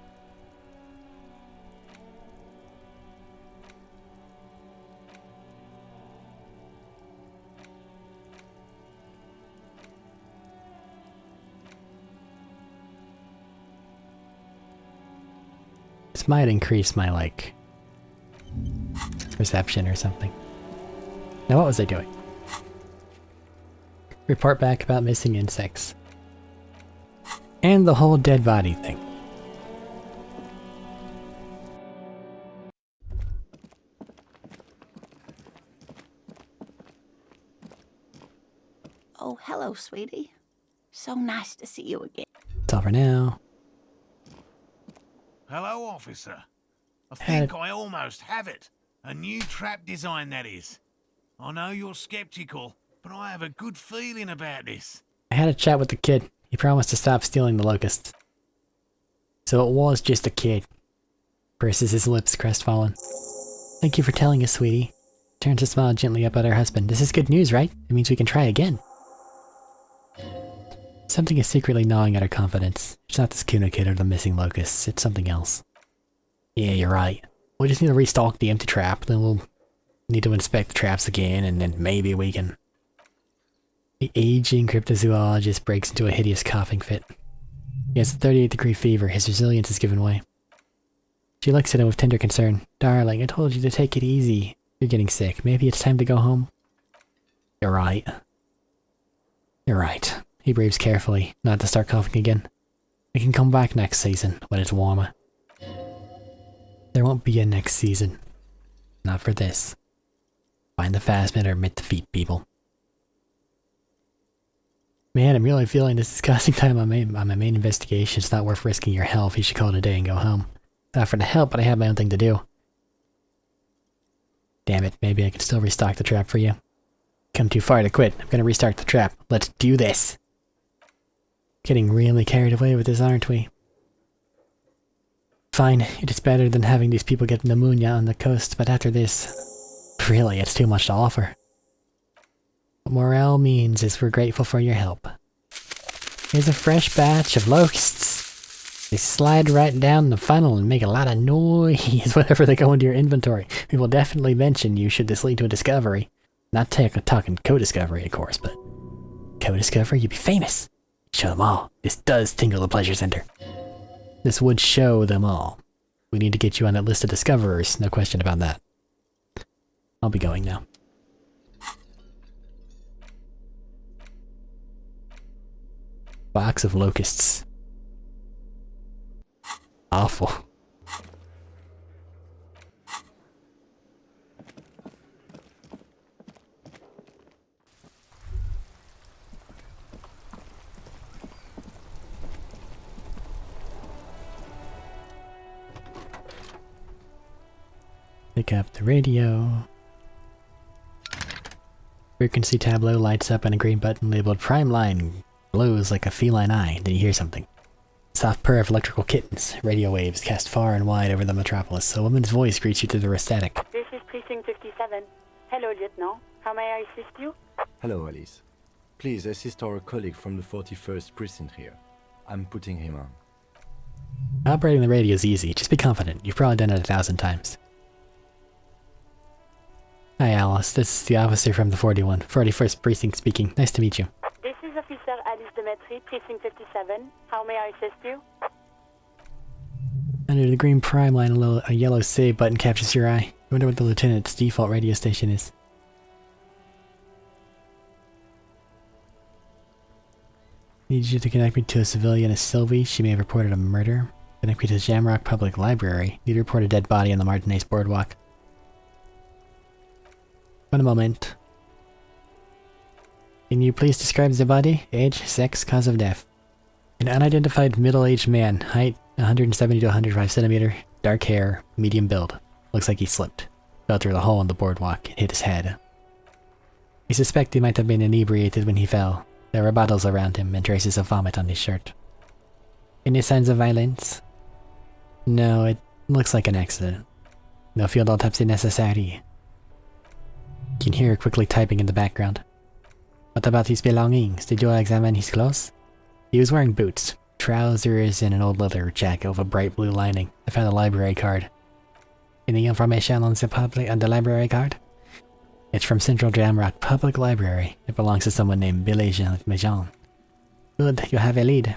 This might increase my, like, perception or something. Now what was I doing? Report back about missing insects. And the whole dead body thing. Oh, hello, sweetie. So nice to see you again. That's all for now. Hello, officer. I think I almost have it. A new trap design, that is. I know you're skeptical, but I have a good feeling about this. I had a chat with the kid. He promised to stop stealing the locusts. So it was just a kid. Purses his lips, crestfallen. Thank you for telling us, sweetie. Turns to smile gently up at her husband. This is good news, right? It means we can try again. Something is secretly gnawing at her confidence. It's not this Kuna kid or the missing locusts. It's something else. Yeah, you're right. We just need to restock the empty trap, then we'll need to inspect the traps again, and then maybe we can... The aging cryptozoologist breaks into a hideous coughing fit. He has a 38-degree fever. His resilience has given way. She looks at him with tender concern. Darling, I told you to take it easy. You're getting sick. Maybe it's time to go home. You're right. You're right. He breathes carefully, not to start coughing again. We can come back next season, when it's warmer. There won't be a next season. Not for this. Find the Phasmid or admit defeat, people. Man, I'm really feeling this is costing time on my main investigation. It's not worth risking your health. You should call it a day and go home. Not for the help, but I have my own thing to do. Damn it, maybe I can still restock the trap for you. Come too far to quit. I'm gonna restart the trap. Let's do this! Getting really carried away with this, aren't we? Fine, it is better than having these people get pneumonia on the coast, but after this... Really, it's too much to offer. What morale means is we're grateful for your help. Here's a fresh batch of locusts. They slide right down the funnel and make a lot of noise whenever they go into your inventory. We will definitely mention you should this lead to a discovery. Not talking co-discovery, of course, but... Co-discovery? You'd be famous! Show them all. This does tingle the pleasure center. This would show them all. We need to get you on that list of discoverers, no question about that. I'll be going now. Box of locusts. Awful. Pick up the radio. Frequency tableau lights up and a green button labeled Prime Line glows like a feline eye. Did you hear something? Soft purr of electrical kittens. Radio waves cast far and wide over the metropolis. A woman's voice greets you through the static. This is Precinct 57. Hello, Lieutenant. How may I assist you? Hello, Alice. Please assist our colleague from the 41st Precinct here. I'm putting him on. Operating the radio is easy. Just be confident. You've probably done it 1,000 times. Hi, Alice. This is the officer from the 41st Precinct speaking. Nice to meet you. This is Officer Alice Demetri, Precinct 57. How may I assist you? Under the green prime line, a yellow save button captures your eye. I wonder what the lieutenant's default radio station is. Need you to connect me to a civilian as Sylvie. She may have reported a murder. Connect me to the Jamrock Public Library. Need to report a dead body on the Martinez Boardwalk. One moment. Can you please describe the body? Age, sex, cause of death? An unidentified middle-aged man, height 170 to 105 centimeter, dark hair, medium build. Looks like he slipped. Fell through the hole in the boardwalk and hit his head. We suspect he might have been inebriated when he fell. There were bottles around him and traces of vomit on his shirt. Any signs of violence? No, it looks like an accident. No field autopsy necessary. You can hear her quickly typing in the background. What about his belongings? Did you examine his clothes? He was wearing boots, trousers, and an old leather jacket with a bright blue lining. I found a library card. Any information on the library card? It's from Central Jamrock Public Library. It belongs to someone named Billy Majan. Good, you have a lead.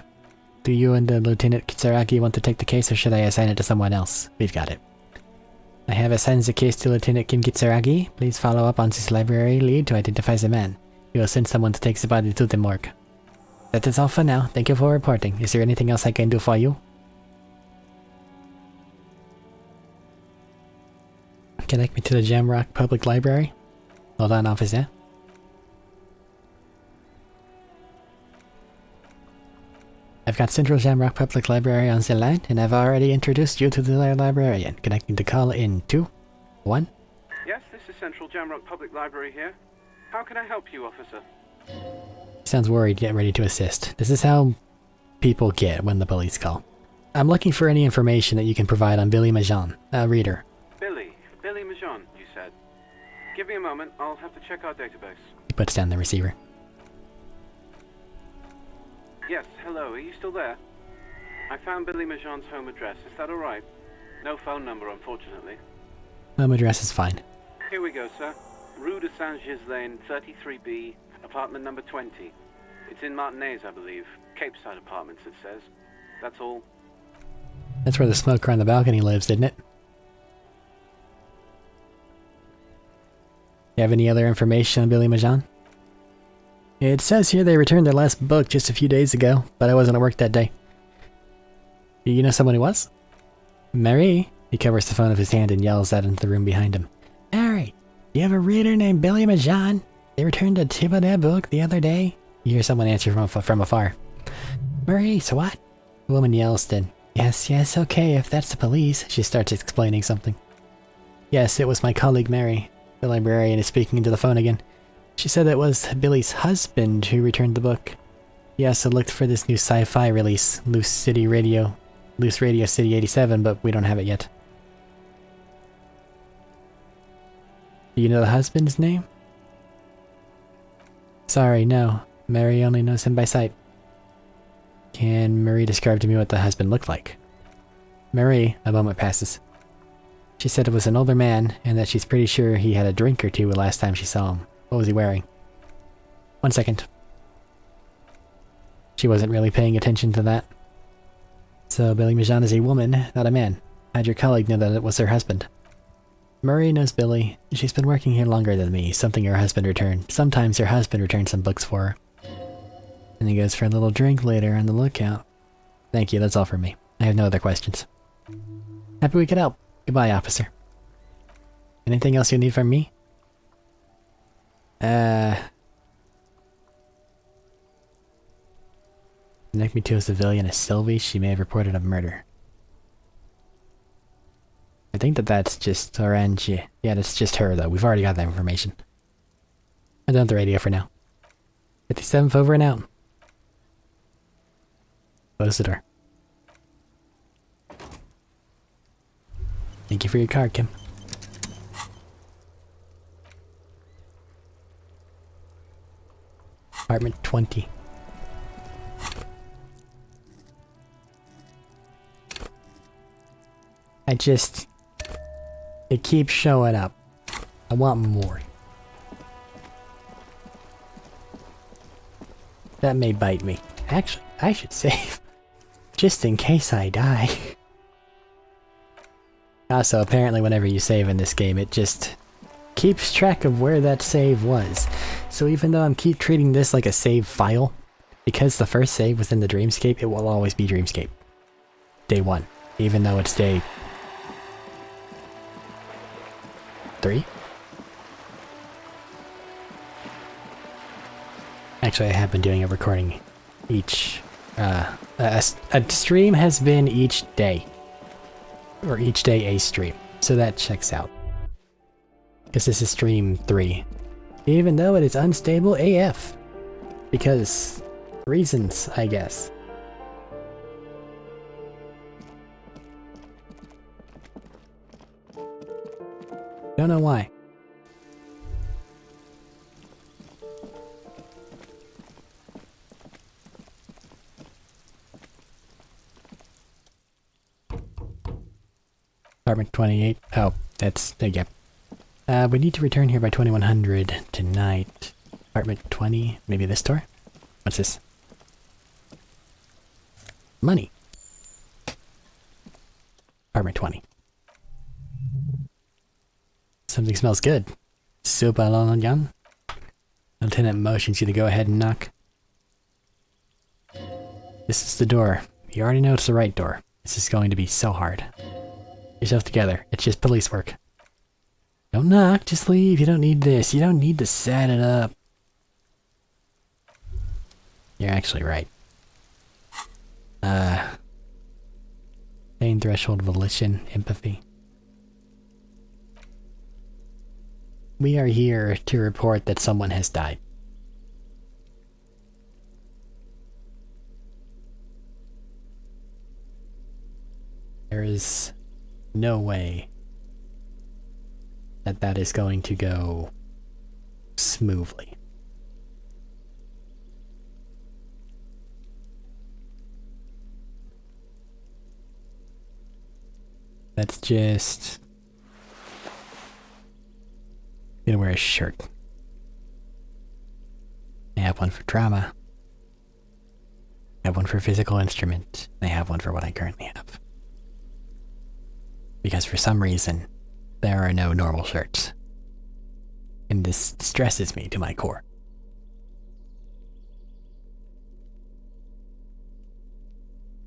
Do you and Lieutenant Kitsuragi want to take the case, or should I assign it to someone else? We've got it. I have assigned the case to Lieutenant Kim Kitsuragi. Please follow up on this library lead to identify the man. We will send someone to take the body to the morgue. That is all for now. Thank you for reporting. Is there anything else I can do for you? Connect me to the Jamrock Public Library. Hold on, officer. I've got Central Jamrock Public Library on the line, and I've already introduced you to the librarian. Connecting to call in 2, 1. Yes, this is Central Jamrock Public Library here. How can I help you, officer? He sounds worried, yet ready to assist. This is how people get when the police call. I'm looking for any information that you can provide on Billy Majan, a reader. Billy Majan, you said. Give me a moment, I'll have to check our database. He puts down the receiver. Yes, hello, are you still there? I found Billy Majan's home address, is that alright? No phone number, unfortunately. Home address is fine. Here we go, sir. Rue de Saint-Ghislain, 33B, apartment number 20. It's in Martinez, I believe. Cape Side Apartments, it says. That's all. That's where the smoker on the balcony lives, isn't it? You have any other information on Billy Majan? It says here they returned their last book just a few days ago, but I wasn't at work that day. Do you know someone who was? Marie! He covers the phone with his hand and yells out into the room behind him. Arik, you have a reader named Billy Majan? They returned a tip of that book the other day. You hear someone answer from afar. Maurice, what? The woman yells then. Yes, okay, if that's the police. She starts explaining something. Yes, it was my colleague Mary. The librarian is speaking into the phone again. She said it was Billy's husband who returned the book. He also looked for this new sci-fi release, Loose Radio City 87, but we don't have it yet. Do you know the husband's name? Sorry, no. Mary only knows him by sight. Can Marie describe to me what the husband looked like? Marie, a moment passes. She said it was an older man, and that she's pretty sure he had a drink or two the last time she saw him. What was he wearing? 1 second. She wasn't really paying attention to that. So Billy Majan is a woman, not a man. How'd your colleague know that it was her husband? Marie knows Billy. She's been working here longer than me, something her husband returned. Sometimes her husband returns some books for her. And he goes for a little drink later on the lookout. Thank you, that's all from me. I have no other questions. Happy we could help. Goodbye, officer. Anything else you need from me? Connect me to a civilian as Sylvie. She may have reported a murder. I think that's just Orange. Yeah, that's just her, though. We've already got that information. I'm done with the radio for now. 57th over and out. Close the door. Thank you for your card, Kim. Apartment 20. It keeps showing up. I want more. That may bite me. Actually, I should save. Just in case I die. Also, apparently whenever you save in this game, it just keeps track of where that save was. So even though I'm treating this like a save file, because the first save was in the Dreamscape, it will always be Dreamscape. Day 1. Even though it's day 3? Actually, I have been doing a recording each a stream has been each day. Or each day a stream. So that checks out. Because this is stream 3. Even though it is unstable AF. Because reasons, I guess. Don't know why. Apartment 28. Oh, that's... yeah. We need to return here by 2100 tonight. Apartment 20. Maybe this door? What's this? Money. Apartment 20. Something smells good. Soup à l'oignon. Lieutenant motions you to go ahead and knock. This is the door. You already know it's the right door. This is going to be so hard. Get yourself together. It's just police work. Don't knock, just leave. You don't need this. You don't need to set it up. You're actually right. Pain threshold, volition, empathy. We are here to report that someone has died. There is no way that that is going to go smoothly. Let's just... I'm gonna wear a shirt. I have one for trauma. I have one for physical instrument. I have one for what I currently have. Because for some reason, there are no normal shirts. And this stresses me to my core.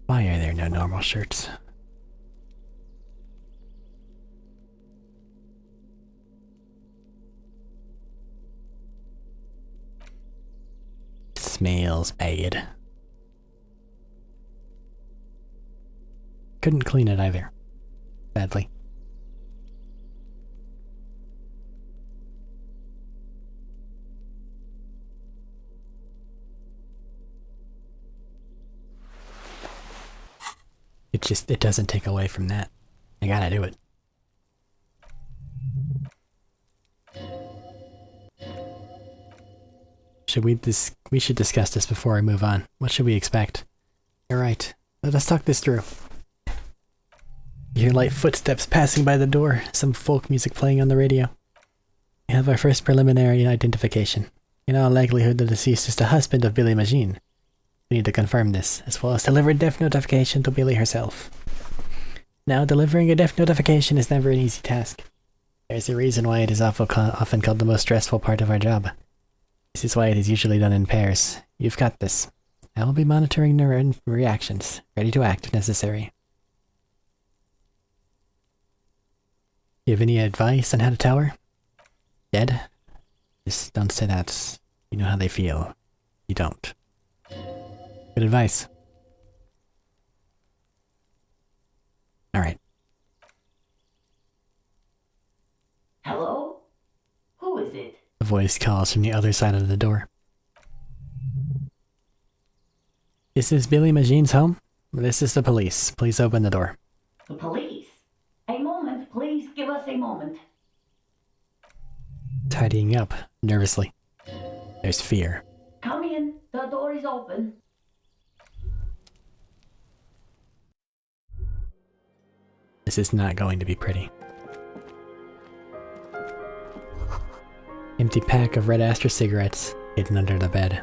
Why are there no normal shirts? Smells bad. Couldn't clean it either. Badly. It doesn't take away from that. I gotta do it. We should discuss this before I move on. What should we expect? You're right. Let us talk this through. You hear light footsteps passing by the door, some folk music playing on the radio. We have our first preliminary identification. In all likelihood, the deceased is the husband of Billy Magine. We need to confirm this, as well as deliver a death notification to Billy herself. Now, delivering a death notification is never an easy task. There's a reason why it is often called the most stressful part of our job. This is why it is usually done in pairs. You've got this. I will be monitoring your reactions, ready to act if necessary. You have any advice on how to tell her? Dead? Just don't say that. You know how they feel. You don't. Good advice. Alright. Hello? Who is it? A voice calls from the other side of the door. Is this Billy Magine's home? This is the police. Please open the door. The police? A moment, please. Give us a moment. Tidying up, nervously. There's fear. Come in. The door is open. This is not going to be pretty. Empty pack of Red Astra cigarettes hidden under the bed.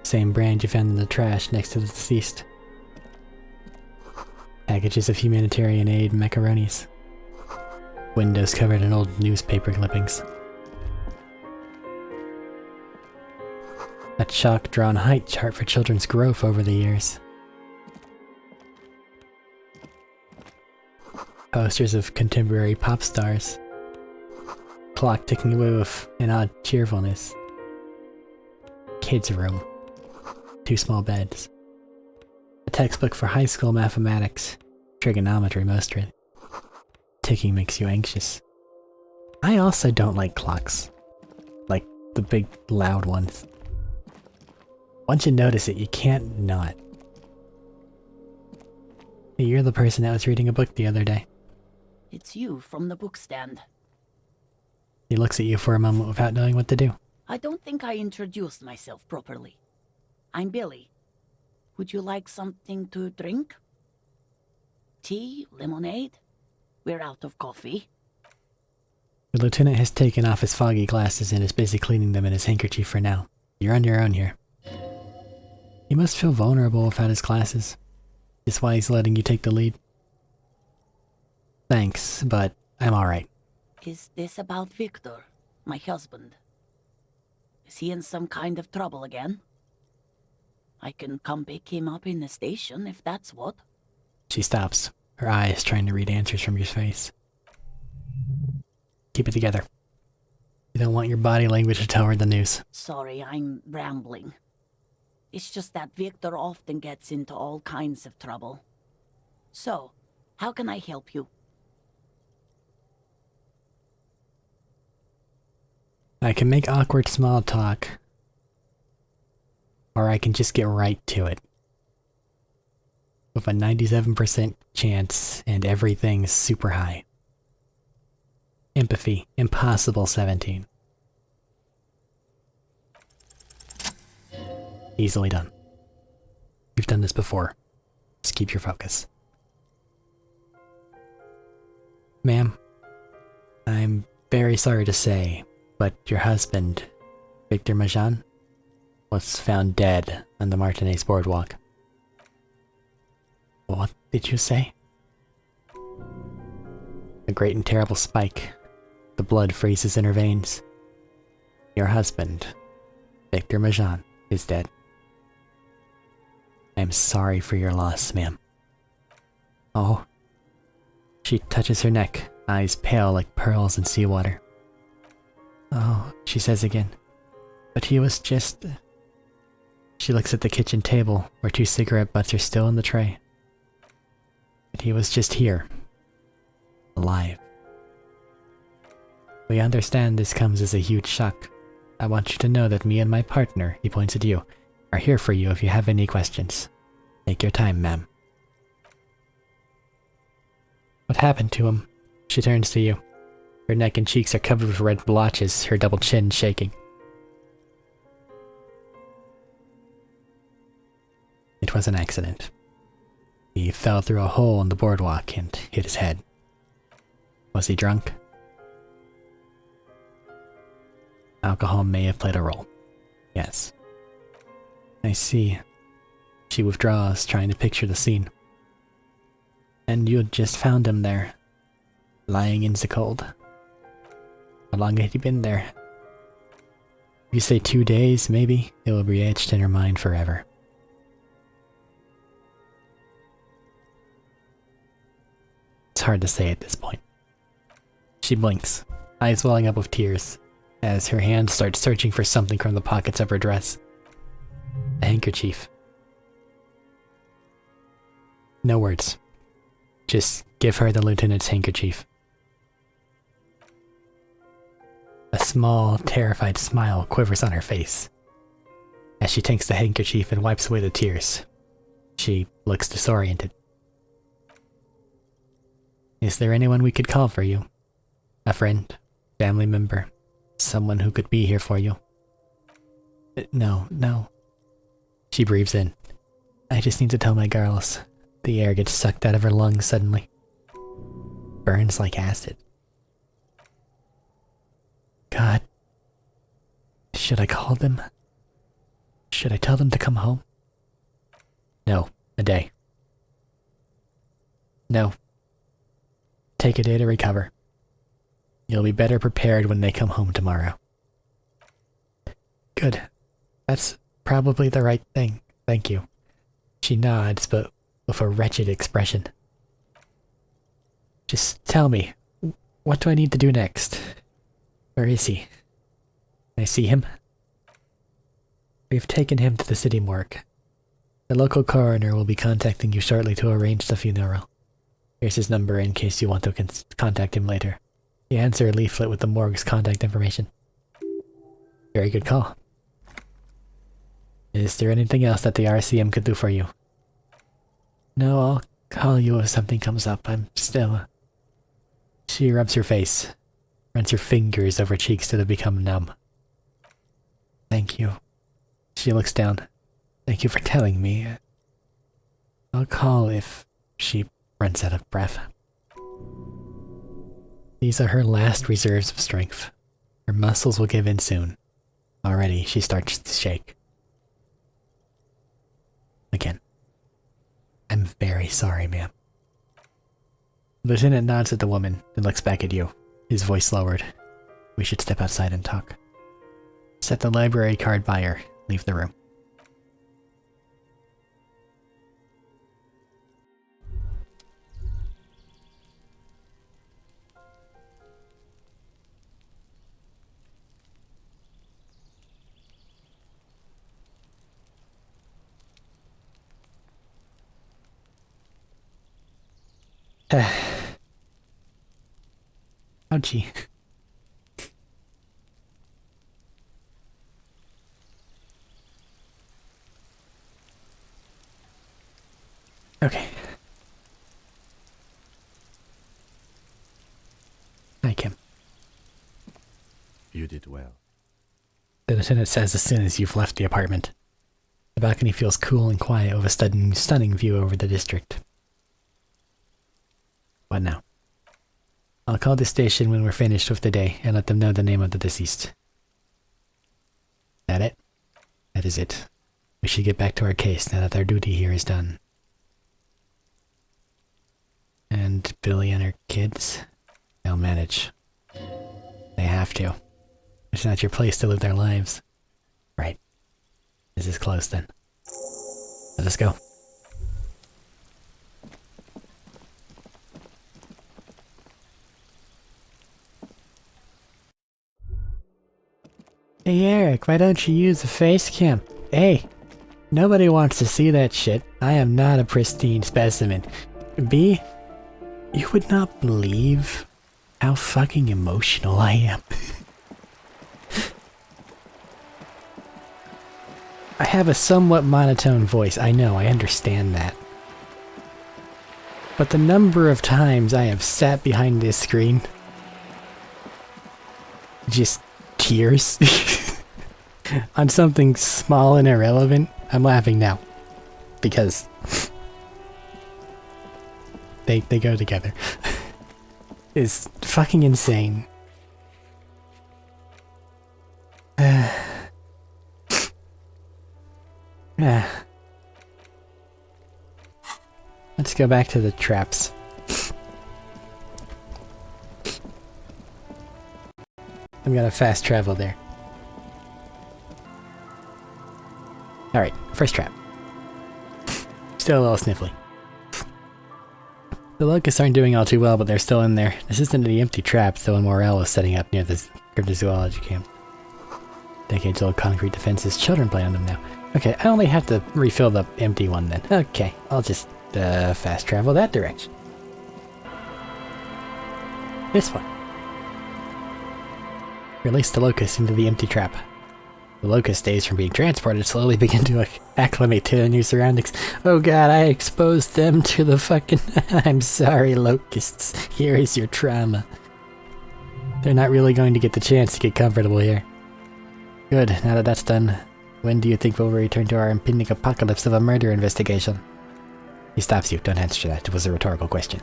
Same brand you found in the trash next to the deceased. Packages of humanitarian aid macaronis. Windows covered in old newspaper clippings. A chalk-drawn height chart for children's growth over the years. Posters of contemporary pop stars. Clock ticking away with an odd cheerfulness. Kids' room. 2 small beds. A textbook for high school mathematics. Trigonometry, most really. Ticking makes you anxious. I also don't like clocks. Like the big, loud ones. Once you notice it, you can't not. Hey, you're the person that was reading a book the other day. It's you from the bookstand. He looks at you for a moment without knowing what to do. I don't think I introduced myself properly. I'm Billy. Would you like something to drink? Tea? Lemonade? We're out of coffee. The lieutenant has taken off his foggy glasses and is busy cleaning them in his handkerchief for now. You're on your own here. He must feel vulnerable without his glasses. Is why he's letting you take the lead. Thanks, but I'm alright. Is this about Victor, my husband? Is he in some kind of trouble again? I can come pick him up in the station if that's what. She stops, her eyes trying to read answers from your face. Keep it together. You don't want your body language to tell her the news. Sorry, I'm rambling. It's just that Victor often gets into all kinds of trouble. So, how can I help you? I can make awkward small talk, or I can just get right to it. With a 97% chance and everything's super high. Empathy, impossible 17. Easily done. You've done this before. Just keep your focus. Ma'am, I'm very sorry to say, but your husband, Victor Majan, was found dead on the Martinez boardwalk. What did you say? A great and terrible spike. The blood freezes in her veins. Your husband, Victor Majan, is dead. I am sorry for your loss, ma'am. Oh. She touches her neck, eyes pale like pearls in seawater. Oh, she says again. But he was just... She looks at the kitchen table, where 2 cigarette butts are still in the tray. But he was just here. Alive. We understand this comes as a huge shock. I want you to know that me and my partner, he points at you, are here for you if you have any questions. Take your time, ma'am. What happened to him? She turns to you. Her neck and cheeks are covered with red blotches, her double chin shaking. It was an accident. He fell through a hole in the boardwalk and hit his head. Was he drunk? Alcohol may have played a role. Yes. I see. She withdraws, trying to picture the scene. And you had just found him there, lying in the cold. How long had he been there? If you say 2 days, maybe, it will be etched in her mind forever. It's hard to say at this point. She blinks, eyes welling up with tears, as her hand starts searching for something from the pockets of her dress. A handkerchief. No words. Just give her the lieutenant's handkerchief. A small, terrified smile quivers on her face. As she takes the handkerchief and wipes away the tears, she looks disoriented. Is there anyone we could call for you? A friend? Family member? Someone who could be here for you? No. She breathes in. I just need to tell my girls. The air gets sucked out of her lungs suddenly. Burns like acid. God. Should I call them? Should I tell them to come home? No, a day. No. Take a day to recover. You'll be better prepared when they come home tomorrow. Good. That's probably the right thing. Thank you. She nods, but with a wretched expression. Just tell me, what do I need to do next? Where is he? Can I see him? We've taken him to the city morgue. The local coroner will be contacting you shortly to arrange the funeral. Here's his number in case you want to contact him later. He hands her a leaflet with the morgue's contact information. Very good call. Is there anything else that the RCM could do for you? No, I'll call you if something comes up. I'm still... She rubs her face, runs her fingers over cheeks that have become numb. Thank you. She looks down. Thank you for telling me. I'll call if she runs out of breath. These are her last reserves of strength. Her muscles will give in soon. Already, she starts to shake. Again. I'm very sorry, ma'am. The lieutenant nods at the woman, then looks back at you, his voice lowered. We should step outside and talk. Set the library card by her. Leave the room. Ouchie. Okay. Hi, Kim. You did well. The lieutenant says as soon as you've left the apartment. The balcony feels cool and quiet with a stunning view over the district. What now? I'll call the station when we're finished with the day and let them know the name of the deceased. That it? That is it. We should get back to our case now that our duty here is done. And Billy and her kids? They'll manage. They have to. It's not your place to live their lives. Right. This is close then. Let us go. Hey Eric, why don't you use a face cam? A. Nobody wants to see that shit. I am not a pristine specimen. B. You would not believe how fucking emotional I am. I have a somewhat monotone voice, I know, I understand that. But the number of times I have sat behind this screen... just tears on something small and irrelevant. I'm laughing now because they go together. It's fucking insane. Let's go back to the traps. I'm gonna fast travel there. Alright, first trap. Still a little sniffly. The locusts aren't doing all too well, but they're still in there. This isn't the empty trap, though a morale is setting up near the cryptozoology camp. Decades-old concrete defenses, children play on them now. Okay, I only have to refill the empty one then. Okay, I'll just fast travel that direction. This one. Release the locust into the empty trap. The locust days from being transported slowly begin to acclimate to their new surroundings. Oh god, I exposed them to the fucking... I'm sorry, locusts. Here is your trauma. They're not really going to get the chance to get comfortable here. Good, now that that's done, when do you think we'll return to our impending apocalypse of a murder investigation? He stops you. Don't answer that. It was a rhetorical question.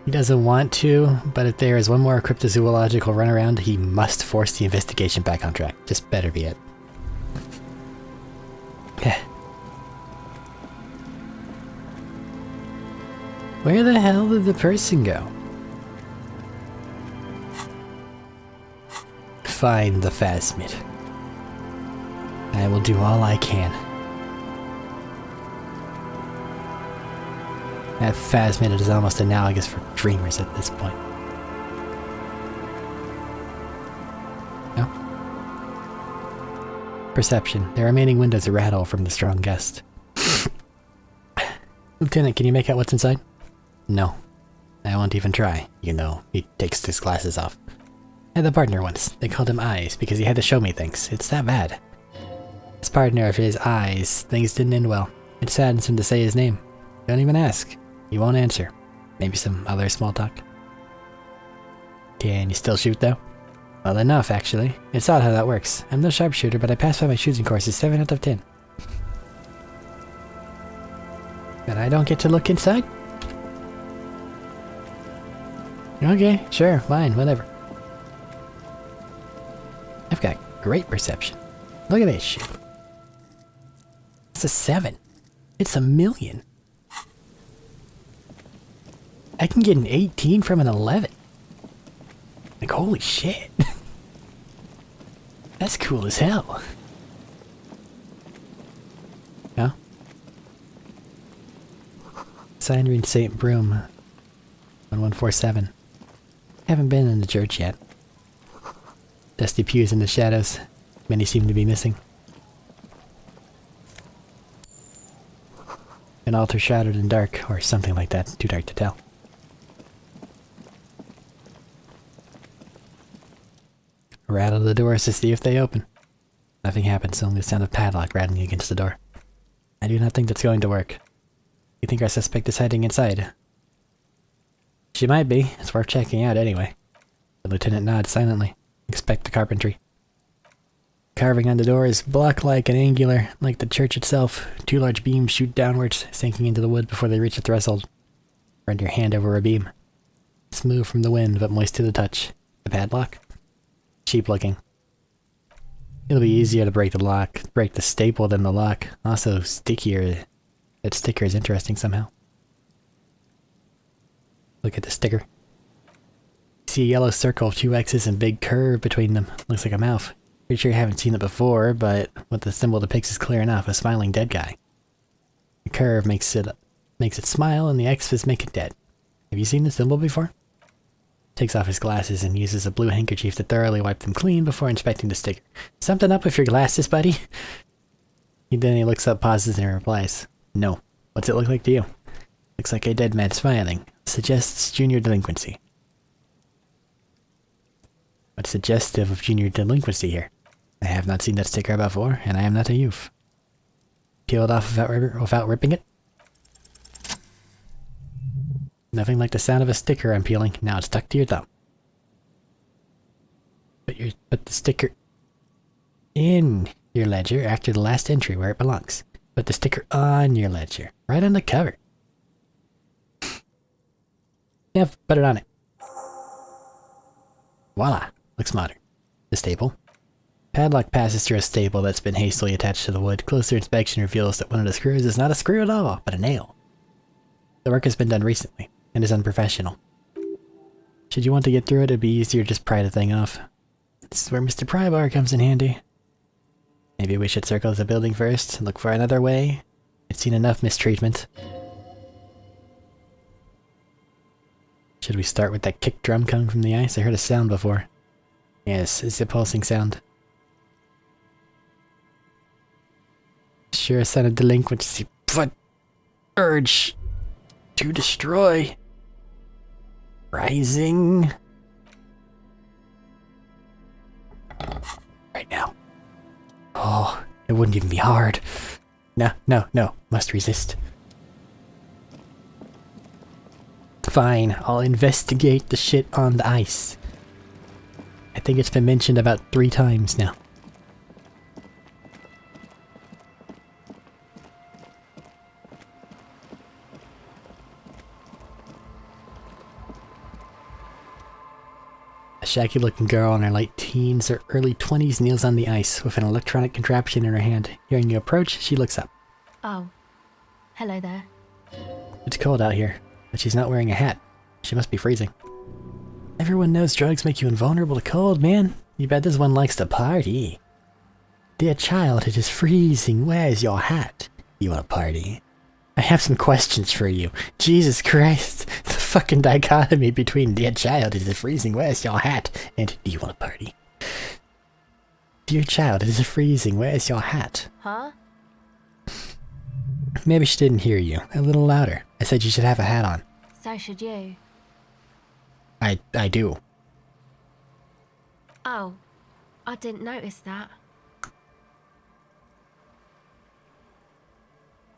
He doesn't want to, but if there is one more cryptozoological runaround, he must force the investigation back on track. Just better be it. Where the hell did the person go? Find the phasmid. I will do all I can. That phasmid is almost analogous for dreamers at this point. No? Perception. The remaining windows rattle from the strong gust. Lieutenant, can you make out what's inside? No. I won't even try. You know, he takes his glasses off. I had a partner once. They called him Eyes because he had to show me things. It's that bad. This partner of his, Eyes, things didn't end well. It saddens him to say his name. Don't even ask. He won't answer. Maybe some other small talk. Can you still shoot though? Well enough, actually. It's odd how that works. I'm no sharpshooter, but I passed by my shooting courses 7 out of 10. But I don't get to look inside? Okay, sure, fine, whatever. I've got great perception. Look at this shit. It's a 7. It's a million. I can get an 18 from an 11. Like, holy shit. That's cool as hell. Huh? Sign reads St. Broom. 1147. Haven't been in the church yet. Dusty pews in the shadows. Many seem to be missing. An altar shrouded in dark, or something like that. Too dark to tell. Rattle the doors to see if they open. Nothing happens, only the sound of padlock rattling against the door. I do not think that's going to work. You think our suspect is hiding inside? She might be. It's worth checking out anyway. The lieutenant nods silently. Inspect the carpentry. Carving on the door is block-like and angular, like the church itself. 2 large beams shoot downwards, sinking into the wood before they reach the threshold. Run your hand over a beam. Smooth from the wind, but moist to the touch. The padlock? Cheap looking. It'll be easier to break the lock, break the staple than the lock. Also stickier. That sticker is interesting somehow. Look at the sticker. See a yellow circle, 2 X's and big curve between them. Looks like a mouth. Pretty sure you haven't seen it before, but what the symbol depicts is clear enough. A smiling dead guy. The curve makes it smile and the X's make it dead. Have you seen the symbol before? Takes off his glasses and uses a blue handkerchief to thoroughly wipe them clean before inspecting the sticker. Something up with your glasses, buddy? Then he looks up, pauses, and replies. No. What's it look like to you? Looks like a dead man smiling. Suggests junior delinquency. What's suggestive of junior delinquency here? I have not seen that sticker before, and I am not a youth. Peel it off without ripping it? Nothing like the sound of a sticker unpeeling. Now it's stuck to your thumb. Put the sticker in your ledger after the last entry where it belongs. Put the sticker on your ledger, right on the cover. Yeah, put it on it. Voila, looks modern. The staple. Padlock passes through a staple that's been hastily attached to the wood. Closer inspection reveals that one of the screws is not a screw at all, but a nail. The work has been done recently, and is unprofessional. Should you want to get through it, it'd be easier to just pry the thing off. This is where Mr. Prybar comes in handy. Maybe we should circle the building first and look for another way. I've seen enough mistreatment. Should we start with that kick drum coming from the ice? I heard a sound before. Yes, it's a pulsing sound. Sure a sign of delinquency, but urge to destroy. Rising. Right now. Oh, it wouldn't even be hard. No, no, no. Must resist. Fine, I'll investigate the shit on the ice. I think it's been mentioned about 3 times now. A shaggy-looking girl in her late teens or early 20s kneels on the ice with an electronic contraption in her hand. Hearing you approach, she looks up. Oh, hello there. It's cold out here, but she's not wearing a hat. She must be freezing. Everyone knows drugs make you invulnerable to cold, man. You bet this one likes to party. Dear child, it is freezing. Where's your hat? You want to party? I have some questions for you. Jesus Christ. The fucking dichotomy between dear child, it is freezing. Where's your hat? And do you want to party? Dear child, it is freezing. Where's your hat? Huh? Maybe she didn't hear you. A little louder. I said you should have a hat on. So should you. I do. Oh, I didn't notice that.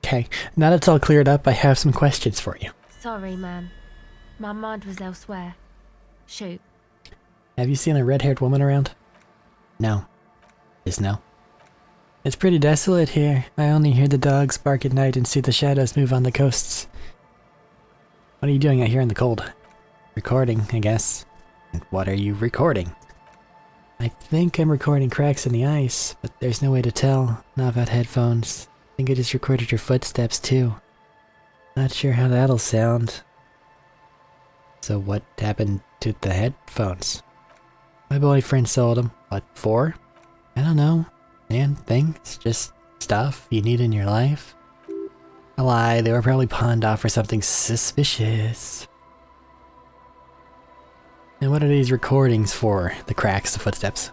Okay, now that it's all cleared up, I have some questions for you. Sorry, man. My mind was elsewhere. Shoot. Have you seen a red-haired woman around? No. Just no. It's pretty desolate here. I only hear the dogs bark at night and see the shadows move on the coasts. What are you doing out here in the cold? Recording, I guess. And what are you recording? I think I'm recording cracks in the ice, but there's no way to tell. Not without headphones. I think I just recorded your footsteps too. Not sure how that'll sound. So what happened to the headphones? My boyfriend sold them. What for? I don't know. Man, things, just stuff you need in your life. A lie, they were probably pawned off for something suspicious. And what are these recordings for? The cracks, the footsteps.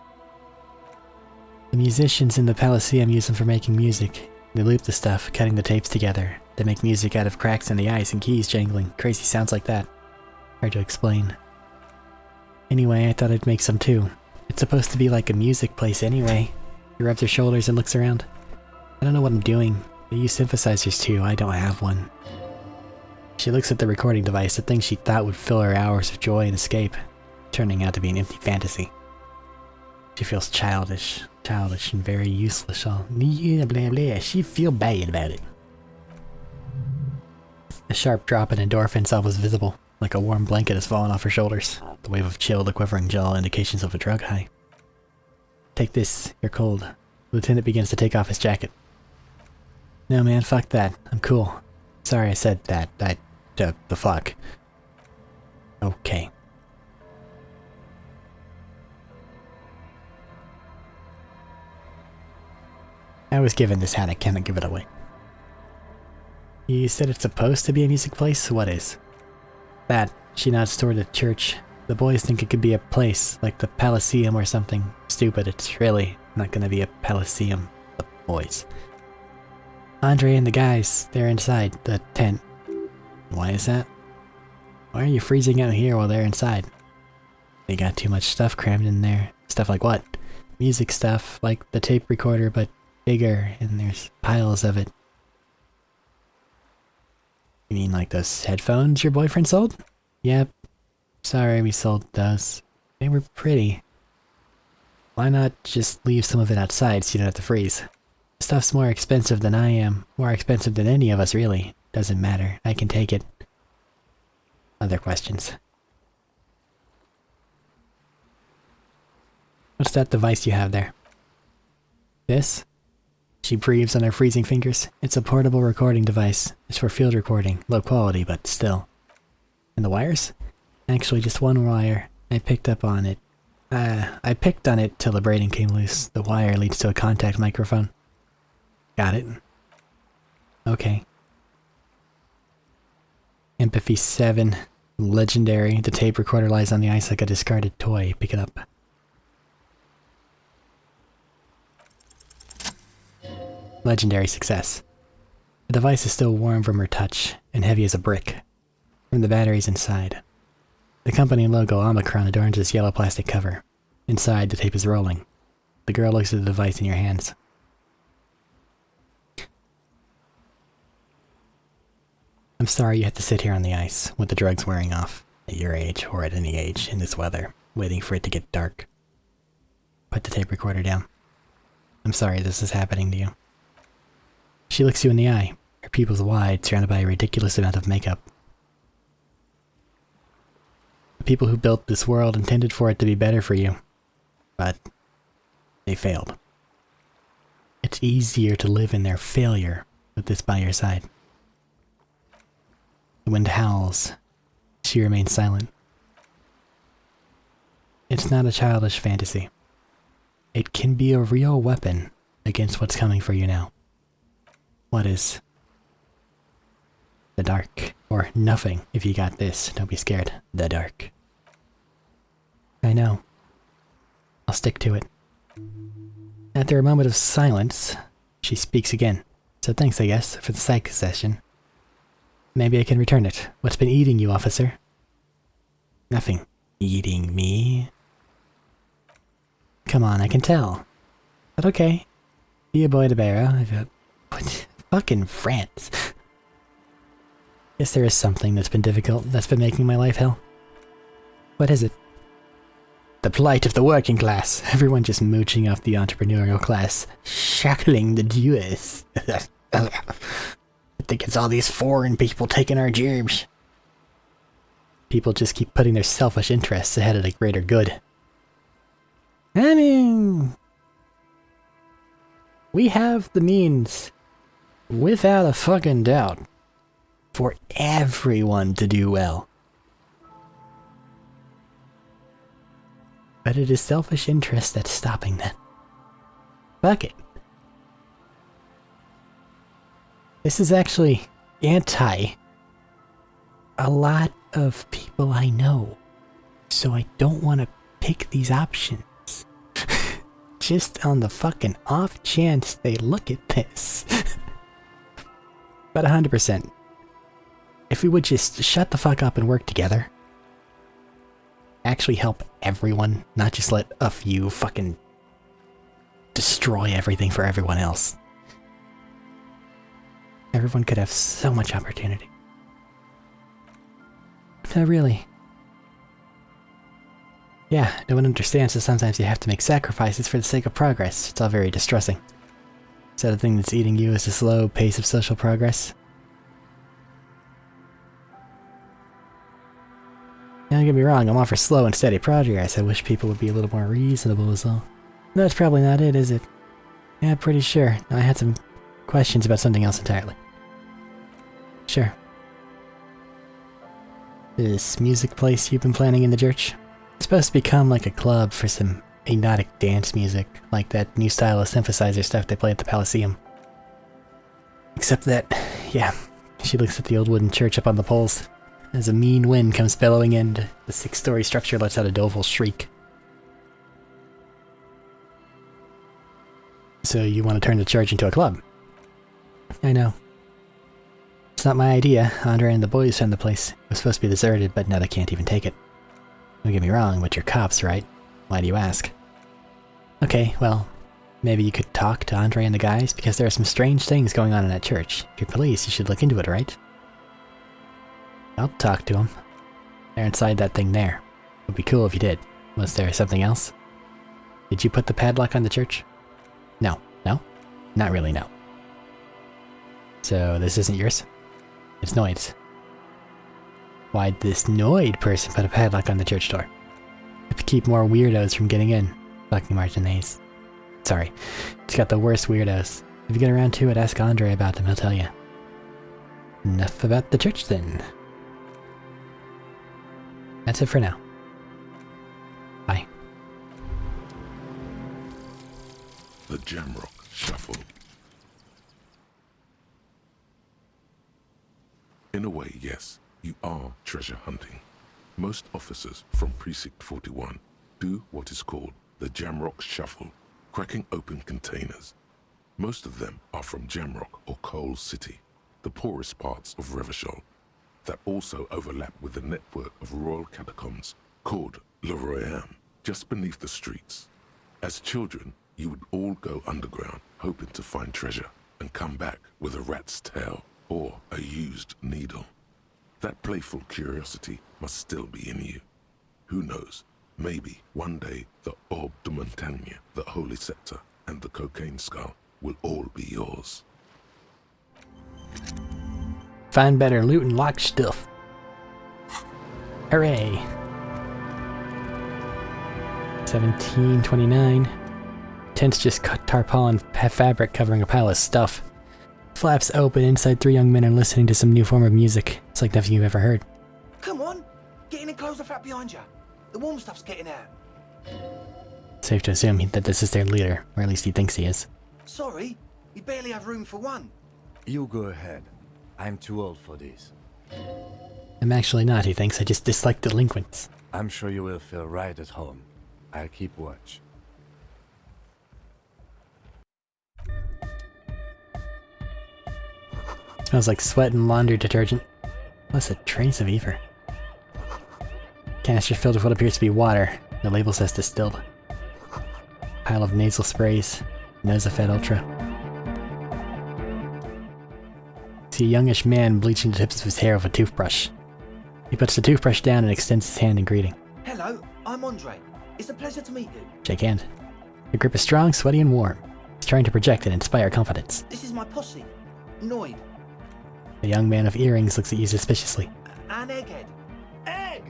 The musicians in the Elysium use them for making music. They loop the stuff, cutting the tapes together. They make music out of cracks in the ice and keys jangling. Crazy sounds like that. Hard to explain. Anyway, I thought I'd make some too. It's supposed to be like a music place anyway. He rubs her shoulders and looks around. I don't know what I'm doing. They use synthesizers too, I don't have one. She looks at the recording device, the thing she thought would fill her hours of joy and escape, turning out to be an empty fantasy. She feels childish and very useless. All yeah, blah blah. She feel bad about it. A sharp drop in endorphins was visible, like a warm blanket has fallen off her shoulders. The wave of chill, the quivering jaw, indications of a drug high. Take this, you're cold. The lieutenant begins to take off his jacket. No man, fuck that. I'm cool. Sorry I said that. The fuck. Okay. I was given this hat, I cannot give it away. You said it's supposed to be a music place? What is? That. She nods toward the church. The boys think it could be a place, like the Elysium or something. Stupid, it's really not gonna be a Elysium. The boys. Andre and the guys, they're inside the tent. Why is that? Why are you freezing out here while they're inside? They got too much stuff crammed in there. Stuff like what? Music stuff, like the tape recorder, but bigger, and there's piles of it. You mean like those headphones your boyfriend sold? Yep. Sorry we sold those. They were pretty. Why not just leave some of it outside so you don't have to freeze? Stuff's more expensive than I am. More expensive than any of us, really. Doesn't matter. I can take it. Other questions? What's that device you have there? This? She breathes on her freezing fingers. It's a portable recording device. It's for field recording. Low quality, but still. And the wires? Actually, just one wire. I picked on it till the braiding came loose. The wire leads to a contact microphone. Got it. Okay. Empathy 7. Legendary. The tape recorder lies on the ice like a discarded toy. Pick it up. Legendary success. The device is still warm from her touch, and heavy as a brick. From the batteries inside. The company logo Omicron adorns its yellow plastic cover. Inside, the tape is rolling. The girl looks at the device in your hands. I'm sorry you have to sit here on the ice, with the drugs wearing off, at your age, or at any age, in this weather, waiting for it to get dark. Put the tape recorder down. I'm sorry this is happening to you. She looks you in the eye, her pupils wide, surrounded by a ridiculous amount of makeup. The people who built this world intended for it to be better for you, but they failed. It's easier to live in their failure with this by your side. The wind howls. She remains silent. It's not a childish fantasy. It can be a real weapon against what's coming for you now. What is? The dark. Or nothing, if you got this. Don't be scared. The dark. I know. I'll stick to it. After a moment of silence, she speaks again. So thanks, I guess, for the psych session. Maybe I can return it. What's been eating you, officer? Nothing. Eating me? Come on, I can tell. But okay. Be a boy to barrow. I've got... What? Fucking France. Guess there is something that's been difficult, that's been making my life hell. What is it? The plight of the working class. Everyone just mooching off the entrepreneurial class. Shackling the Jews. I think it's all these foreign people taking our jobs. People just keep putting their selfish interests ahead of the greater good. I mean... We have the means, without a fucking doubt, for everyone to do well. But it is selfish interest that's stopping that. Fuck it. This is actually anti a lot of people I know, so I don't want to pick these options. Just on the fucking off chance they look at this. But 100%. If we would just shut the fuck up and work together. Actually help everyone, not just let a few fucking destroy everything for everyone else. Everyone could have so much opportunity. No, really. Yeah, no one understands that sometimes you have to make sacrifices for the sake of progress. It's all very distressing. So the thing that's eating you is the slow pace of social progress. Don't get me wrong, I'm all for slow and steady progress. I wish people would be a little more reasonable as well. No, that's probably not it, is it? Yeah, pretty sure. I had some questions about something else entirely. Sure. This music place you've been planning in the church? It's supposed to become like a club for some hypnotic dance music, like that new style of synthesizer stuff they play at the Elysium. Except that, yeah, she looks at the old wooden church up on the poles. As a mean wind comes bellowing in, the 6-story structure lets out a doleful shriek. So you want to turn the church into a club? I know. It's not my idea. Andre and the boys found the place. It was supposed to be deserted, but now they can't even take it. Don't get me wrong, but you're cops, right? Why do you ask? Okay, well, maybe you could talk to Andre and the guys, because there are some strange things going on in that church. If you're police, you should look into it, right? I'll talk to them. They're inside that thing there. It would be cool if you did. Was there something else? Did you put the padlock on the church? No. No? Not really, no. So this isn't yours? It's Noid's. Why'd this Noid person put a padlock on the church door? To keep more weirdos from getting in. Fucking Martinez. Sorry. It's got the worst weirdos. If you get around to it, ask Andre about them, he'll tell you. Enough about the church then. That's it for now. Bye. The Jamrock Shuffle. In a way, yes, you are treasure hunting. Most officers from Precinct 41 do what is called the Jamrock Shuffle, cracking open containers. Most of them are from Jamrock or Coal City, the poorest parts of Revachol, that also overlap with the network of royal catacombs called Le Royaume, just beneath the streets. As children, you would all go underground, hoping to find treasure, and come back with a rat's tail or a used needle. That playful curiosity must still be in you. Who knows, maybe one day the Orbe de Montagne, the Holy Scepter, and the Cocaine Skull will all be yours. Find better loot and lock stuff. Hooray! 1729. Tent's just cut tarpaulin fabric covering a pile of stuff. Flaps open, inside 3 young men are listening to some new form of music. It's like nothing you've ever heard. Come on! Get in and close the flap behind you. The warm stuff's getting out. Safe to assume that this is their leader, or at least he thinks he is. Sorry, we barely have room for one. You go ahead. I'm too old for this. I'm actually not, he thinks. I just dislike delinquents. I'm sure you will feel right at home. I'll keep watch. Smells like sweat and laundry detergent. Plus a trace of ether. Canister filled with what appears to be water. The label says distilled. Pile of nasal sprays. Nosafed Ultra. See a youngish man bleaching the tips of his hair with a toothbrush. He puts the toothbrush down and extends his hand in greeting. Hello, I'm Andre. It's a pleasure to meet you. Shake hand. The grip is strong, sweaty, and warm. He's trying to project and inspire confidence. This is my posse, Noid. The young man with earrings looks at you suspiciously. And Egghead. Egg!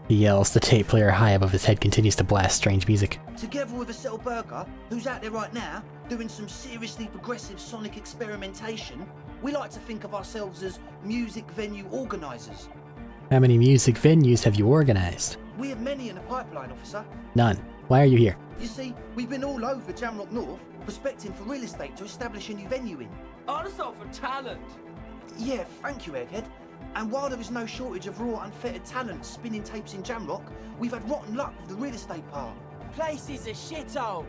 He yells. The tape player high above his head continues to blast strange music. Together with a Settle Burger, who's out there right now, doing some seriously progressive sonic experimentation, we like to think of ourselves as music venue organisers. How many music venues have you organized? We have many in the pipeline, officer. None. Why are you here? You see, we've been all over Jamrock North, prospecting for real estate to establish a new venue in. Also for talent. Yeah, thank you, Egghead. And while there is no shortage of raw, unfettered talent spinning tapes in Jamrock, we've had rotten luck with the real estate part. Place is a shithole.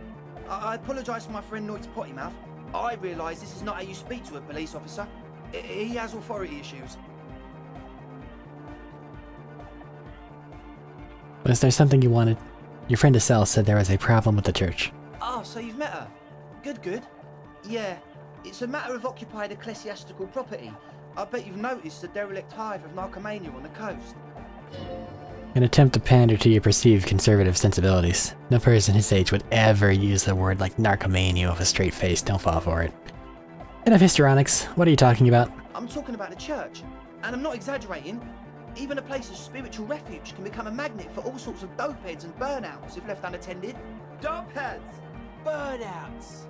I apologise for my friend Noid's potty mouth. I realise this is not how you speak to a police officer. He has authority issues. Was there something you wanted? Your friend Estelle said there was a problem with the church. Oh, so you've met her? Good. Yeah, it's a matter of occupied ecclesiastical property. I bet you've noticed the derelict hive of narcomania on the coast. An attempt to pander to your perceived conservative sensibilities. No person his age would ever use the word like narcomania with a straight face. Don't fall for it. Enough histrionics. What are you talking about? I'm talking about the church. And I'm not exaggerating. Even a place of spiritual refuge can become a magnet for all sorts of dopeheads and burnouts if left unattended. Dopeheads! Burnouts!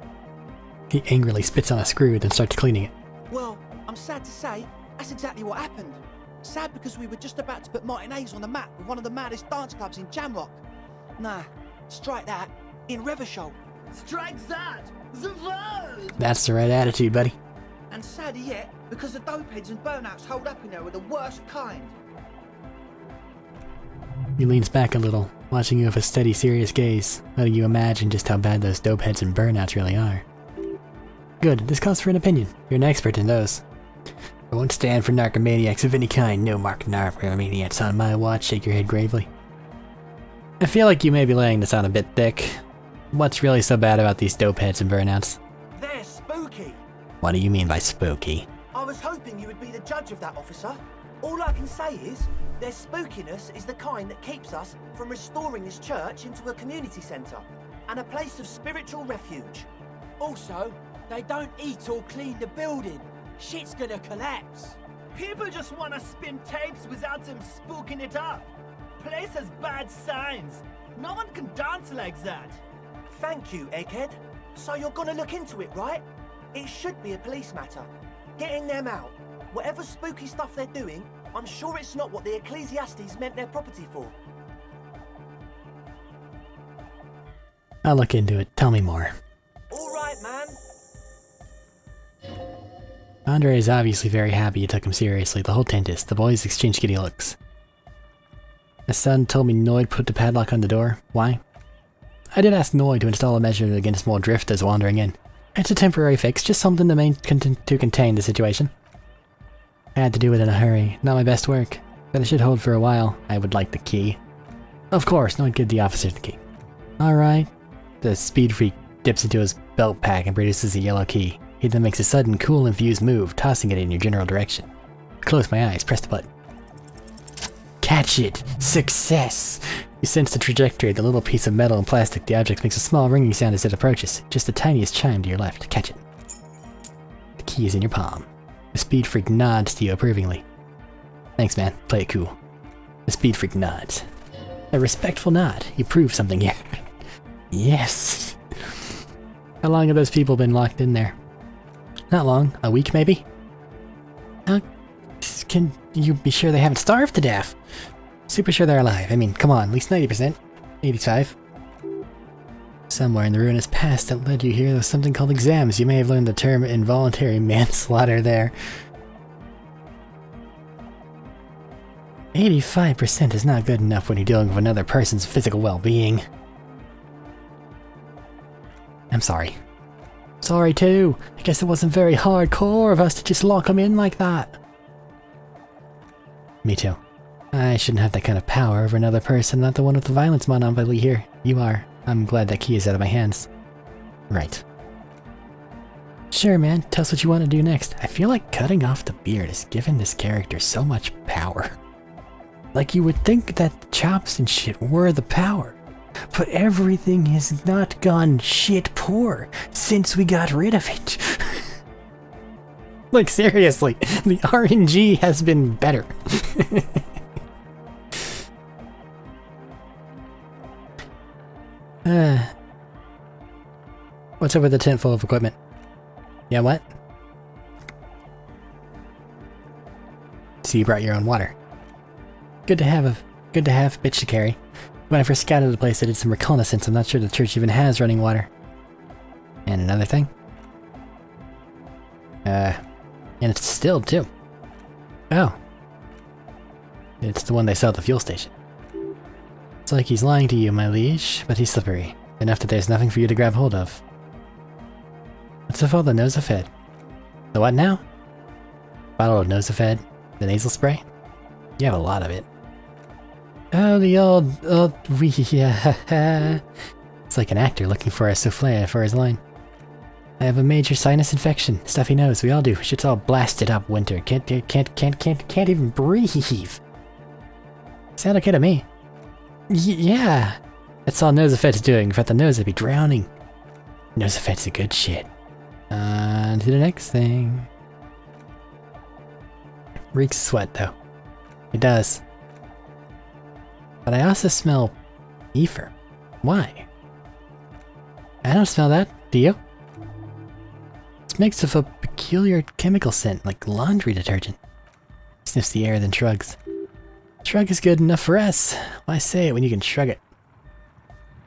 He angrily spits on a screw, then starts cleaning it. Well, I'm sad to say, that's exactly what happened. Sad because we were just about to put Martinez on the map with one of the maddest dance clubs in Jamrock. Nah, strike that. In Revachol. Strike that! The vote! That's the right attitude, buddy. And sadder yet, because the dopeheads and burnouts hold up in there are the worst kind. He leans back a little, watching you with a steady, serious gaze, letting you imagine just how bad those dopeheads and burnouts really are. Good, this calls for an opinion. You're an expert in those. I won't stand for narcomaniacs of any kind. No narcomaniacs on my watch. Shake your head gravely. I feel like you may be laying this on a bit thick. What's really so bad about these dopeheads and burnouts? They're spooky. What do you mean by spooky? I was hoping you would be the judge of that, officer. All I can say is, their spookiness is the kind that keeps us from restoring this church into a community centre and a place of spiritual refuge. Also, they don't eat or clean the building. Shit's gonna collapse. People just wanna spin tapes without them spooking it up. Place has bad signs. No one can dance like that. Thank you, Egghead. So you're gonna look into it, right? It should be a police matter. Getting them out. Whatever spooky stuff they're doing, I'm sure it's not what the Ecclesiastes meant their property for. I'll look into it. Tell me more. All right, man. Andre is obviously very happy you took him seriously. The whole tent is. The boys exchange giddy looks. The son told me Noid put the padlock on the door. Why? I did ask Noid to install a measure against more drift as wandering in. It's a temporary fix, just something to contain the situation. I had to do it in a hurry. Not my best work, but it should hold for a while. I would like the key. Of course, Noid gave the officer the key. Alright. The speed freak dips into his belt pack and produces a yellow key. He then makes a sudden, cool, infused move, tossing it in your general direction. Close my eyes, press the button. Catch it! Success! You sense the trajectory of the little piece of metal and plastic. The object makes a small ringing sound as it approaches. Just the tiniest chime to your left. Catch it. The key is in your palm. The speed freak nods to you approvingly. Thanks, man. Play it cool. The speed freak nods. A respectful nod. You prove something here. Yes! How long have those people been locked in there? Not long. A week, maybe? How can you be sure they haven't starved to death? Super sure they're alive. I mean, come on, at least 90%. 85. Somewhere in the ruinous past that led you here, there was something called exams. You may have learned the term involuntary manslaughter there. 85% is not good enough when you're dealing with another person's physical well-being. I'm sorry. Sorry too. I guess it wasn't very hardcore of us to just lock him in like that. Me too. I shouldn't have that kind of power over another person, not the one with the violence monopoly here. You are. I'm glad that key is out of my hands. Right. Sure, man. Tell us what you want to do next. I feel like cutting off the beard has given this character so much power. Like you would think that the chops and shit were the power. But everything has not gone shit poor since we got rid of it. Like seriously, the RNG has been better. What's up with the tent full of equipment? Yeah, what? So you brought your own water. Good to have, bitch to carry. When I first scouted the place, I did some reconnaissance. I'm not sure the church even has running water. And another thing. And it's distilled too. Oh. It's the one they sell at the fuel station. It's like he's lying to you, my liege, but he's slippery. Enough that there's nothing for you to grab hold of. What's with all the Nosafed? The what now? Bottle of Nosafed? The nasal spray? You have a lot of it. Oh, the old yeah. It's like an actor looking for a souffle for his line. I have a major sinus infection. Stuffy nose, we all do. Shit's all blasted up winter. Can't even breathe. Sound okay to me. Yeah. That's all Nosafed's doing. Without the nose, I'd be drowning. Nosafed's a good shit. On to the next thing. Reeks of sweat, though. It does. But I also smell ether. Why? I don't smell that. Do you? It's mixed with a peculiar chemical scent, like laundry detergent. Sniffs the air, then shrugs. Shrug is good enough for us. Why say it when you can shrug it?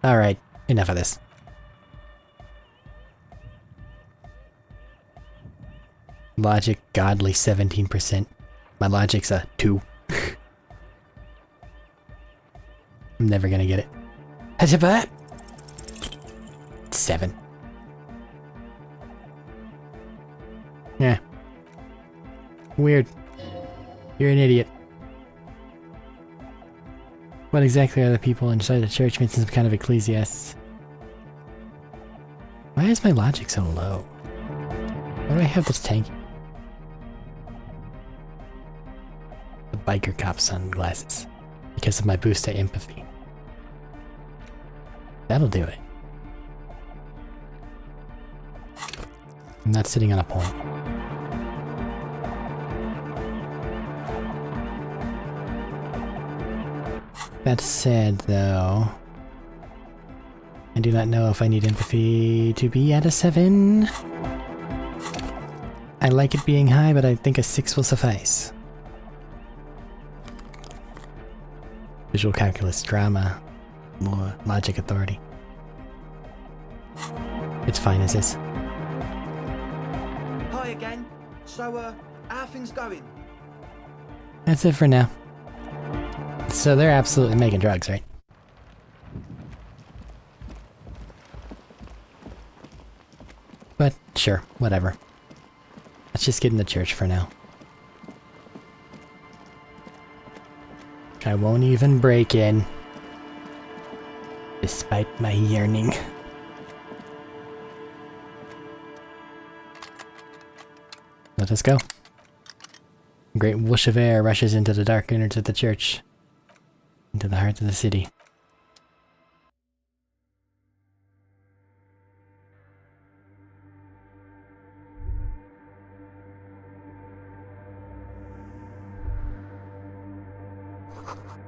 Alright, enough of this. Logic, godly 17%. My logic's a 2. I'm never gonna get it. 7. Yeah. Weird. You're an idiot. What exactly are the people inside the church missing some kind of ecclesiastics? Why is my logic so low? Why do I have this tank? The biker cop sunglasses. Because of my boost to empathy. That'll do it. I'm not sitting on a point. That said, though, I do not know if I need empathy to be at a 7. I like it being high, but I think a 6 will suffice. Visual calculus, drama, more logic authority. It's fine as is. Hi again. So, how are things going? That's it for now. So they're absolutely making drugs, right? But sure, whatever. Let's just get in the church for now. I won't even break in. Despite my yearning. Let us go. A great whoosh of air rushes into the dark innards of the church. Into the heart of the city.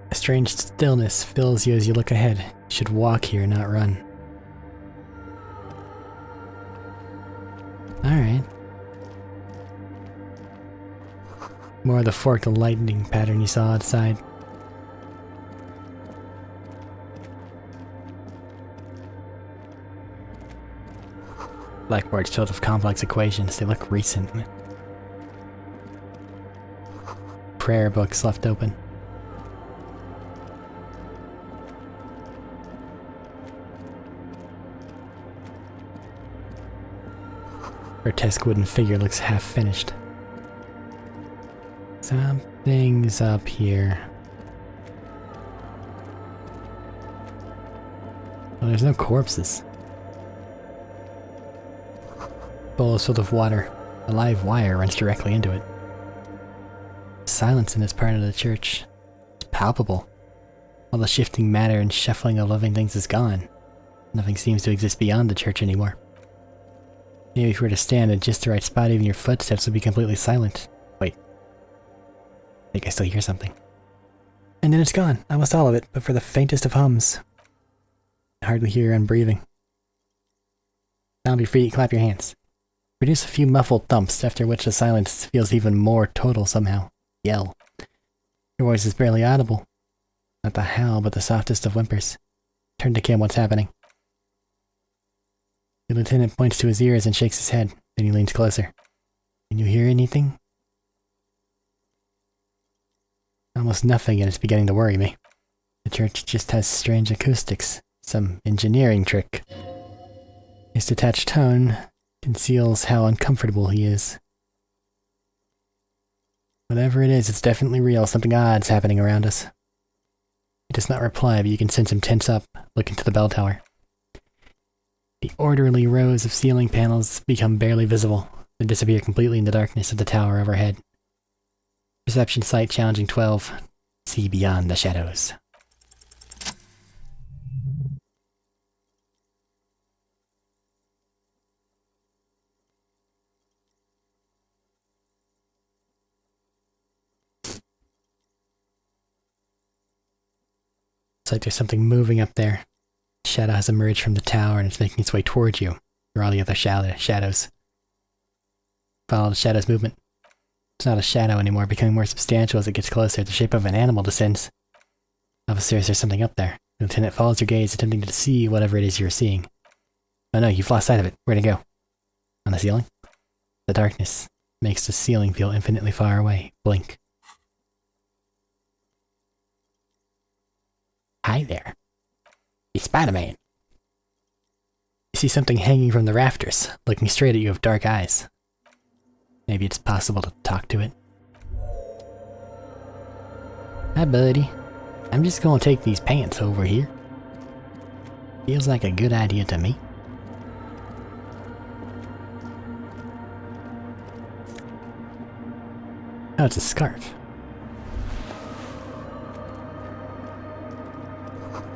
A strange stillness fills you as you look ahead. You should walk here, not run. Alright. More of the forked lightning pattern you saw outside. Blackboards filled with complex equations. They look recent. Prayer books left open. grotesque wooden figure looks half finished. Something's up here. Well, there's no corpses. Bowl is filled with water. A live wire runs directly into it. Silence in this part of the church is palpable. All the shifting matter and shuffling of living things is gone. Nothing seems to exist beyond the church anymore. Maybe if you were to stand at just the right spot, even your footsteps would be completely silent. Wait. I think I still hear something. And then it's gone. Almost all of it, but for the faintest of hums. I hardly hear your own breathing. Now be free to clap your hands. Produce a few muffled thumps, after which the silence feels even more total somehow. Yell. Your voice is barely audible. Not the howl, but the softest of whimpers. Turn to Kim, what's happening? The lieutenant points to his ears and shakes his head. Then he leans closer. Can you hear anything? Almost nothing, and it's beginning to worry me. The church just has strange acoustics. Some engineering trick. His detached tone conceals how uncomfortable he is. Whatever it is, it's definitely real. Something odd's happening around us. He does not reply, but you can sense him tense up, look into the bell tower. The orderly rows of ceiling panels become barely visible, then disappear completely in the darkness of the tower overhead. Perception sight challenging 12. See beyond the shadows. It's like there's something moving up there. Shadow has emerged from the tower and it's making its way towards you, through all the other shadows. Follow the shadow's movement. It's not a shadow anymore, becoming more substantial as it gets closer. The shape of an animal descends. Officers, there's something up there. The lieutenant follows your gaze, attempting to see whatever it is you're seeing. Oh no, you've lost sight of it. Where'd it go? On the ceiling? The darkness makes the ceiling feel infinitely far away. Blink. Hi there. It's Spider-Man. You see something hanging from the rafters, looking straight at you with dark eyes. Maybe it's possible to talk to it. Hi, buddy. I'm just gonna take these pants over here. Feels like a good idea to me. Oh, it's a scarf.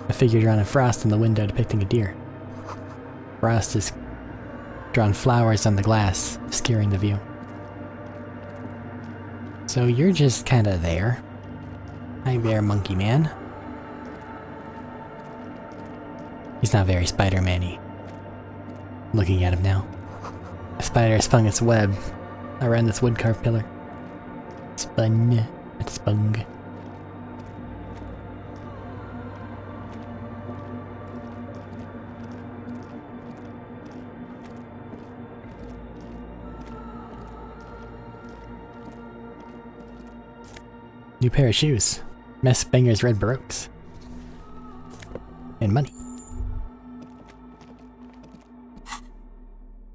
A figure drawn in frost in the window depicting a deer. Frost has drawn flowers on the glass, obscuring the view. So you're just kinda there. Hi there, monkey man. He's not very Spider-Man-y. Looking at him now. A spider spun its web around this wood-carved pillar. Spun. It spung. New pair of shoes. Mess Banger's red baroques. And money.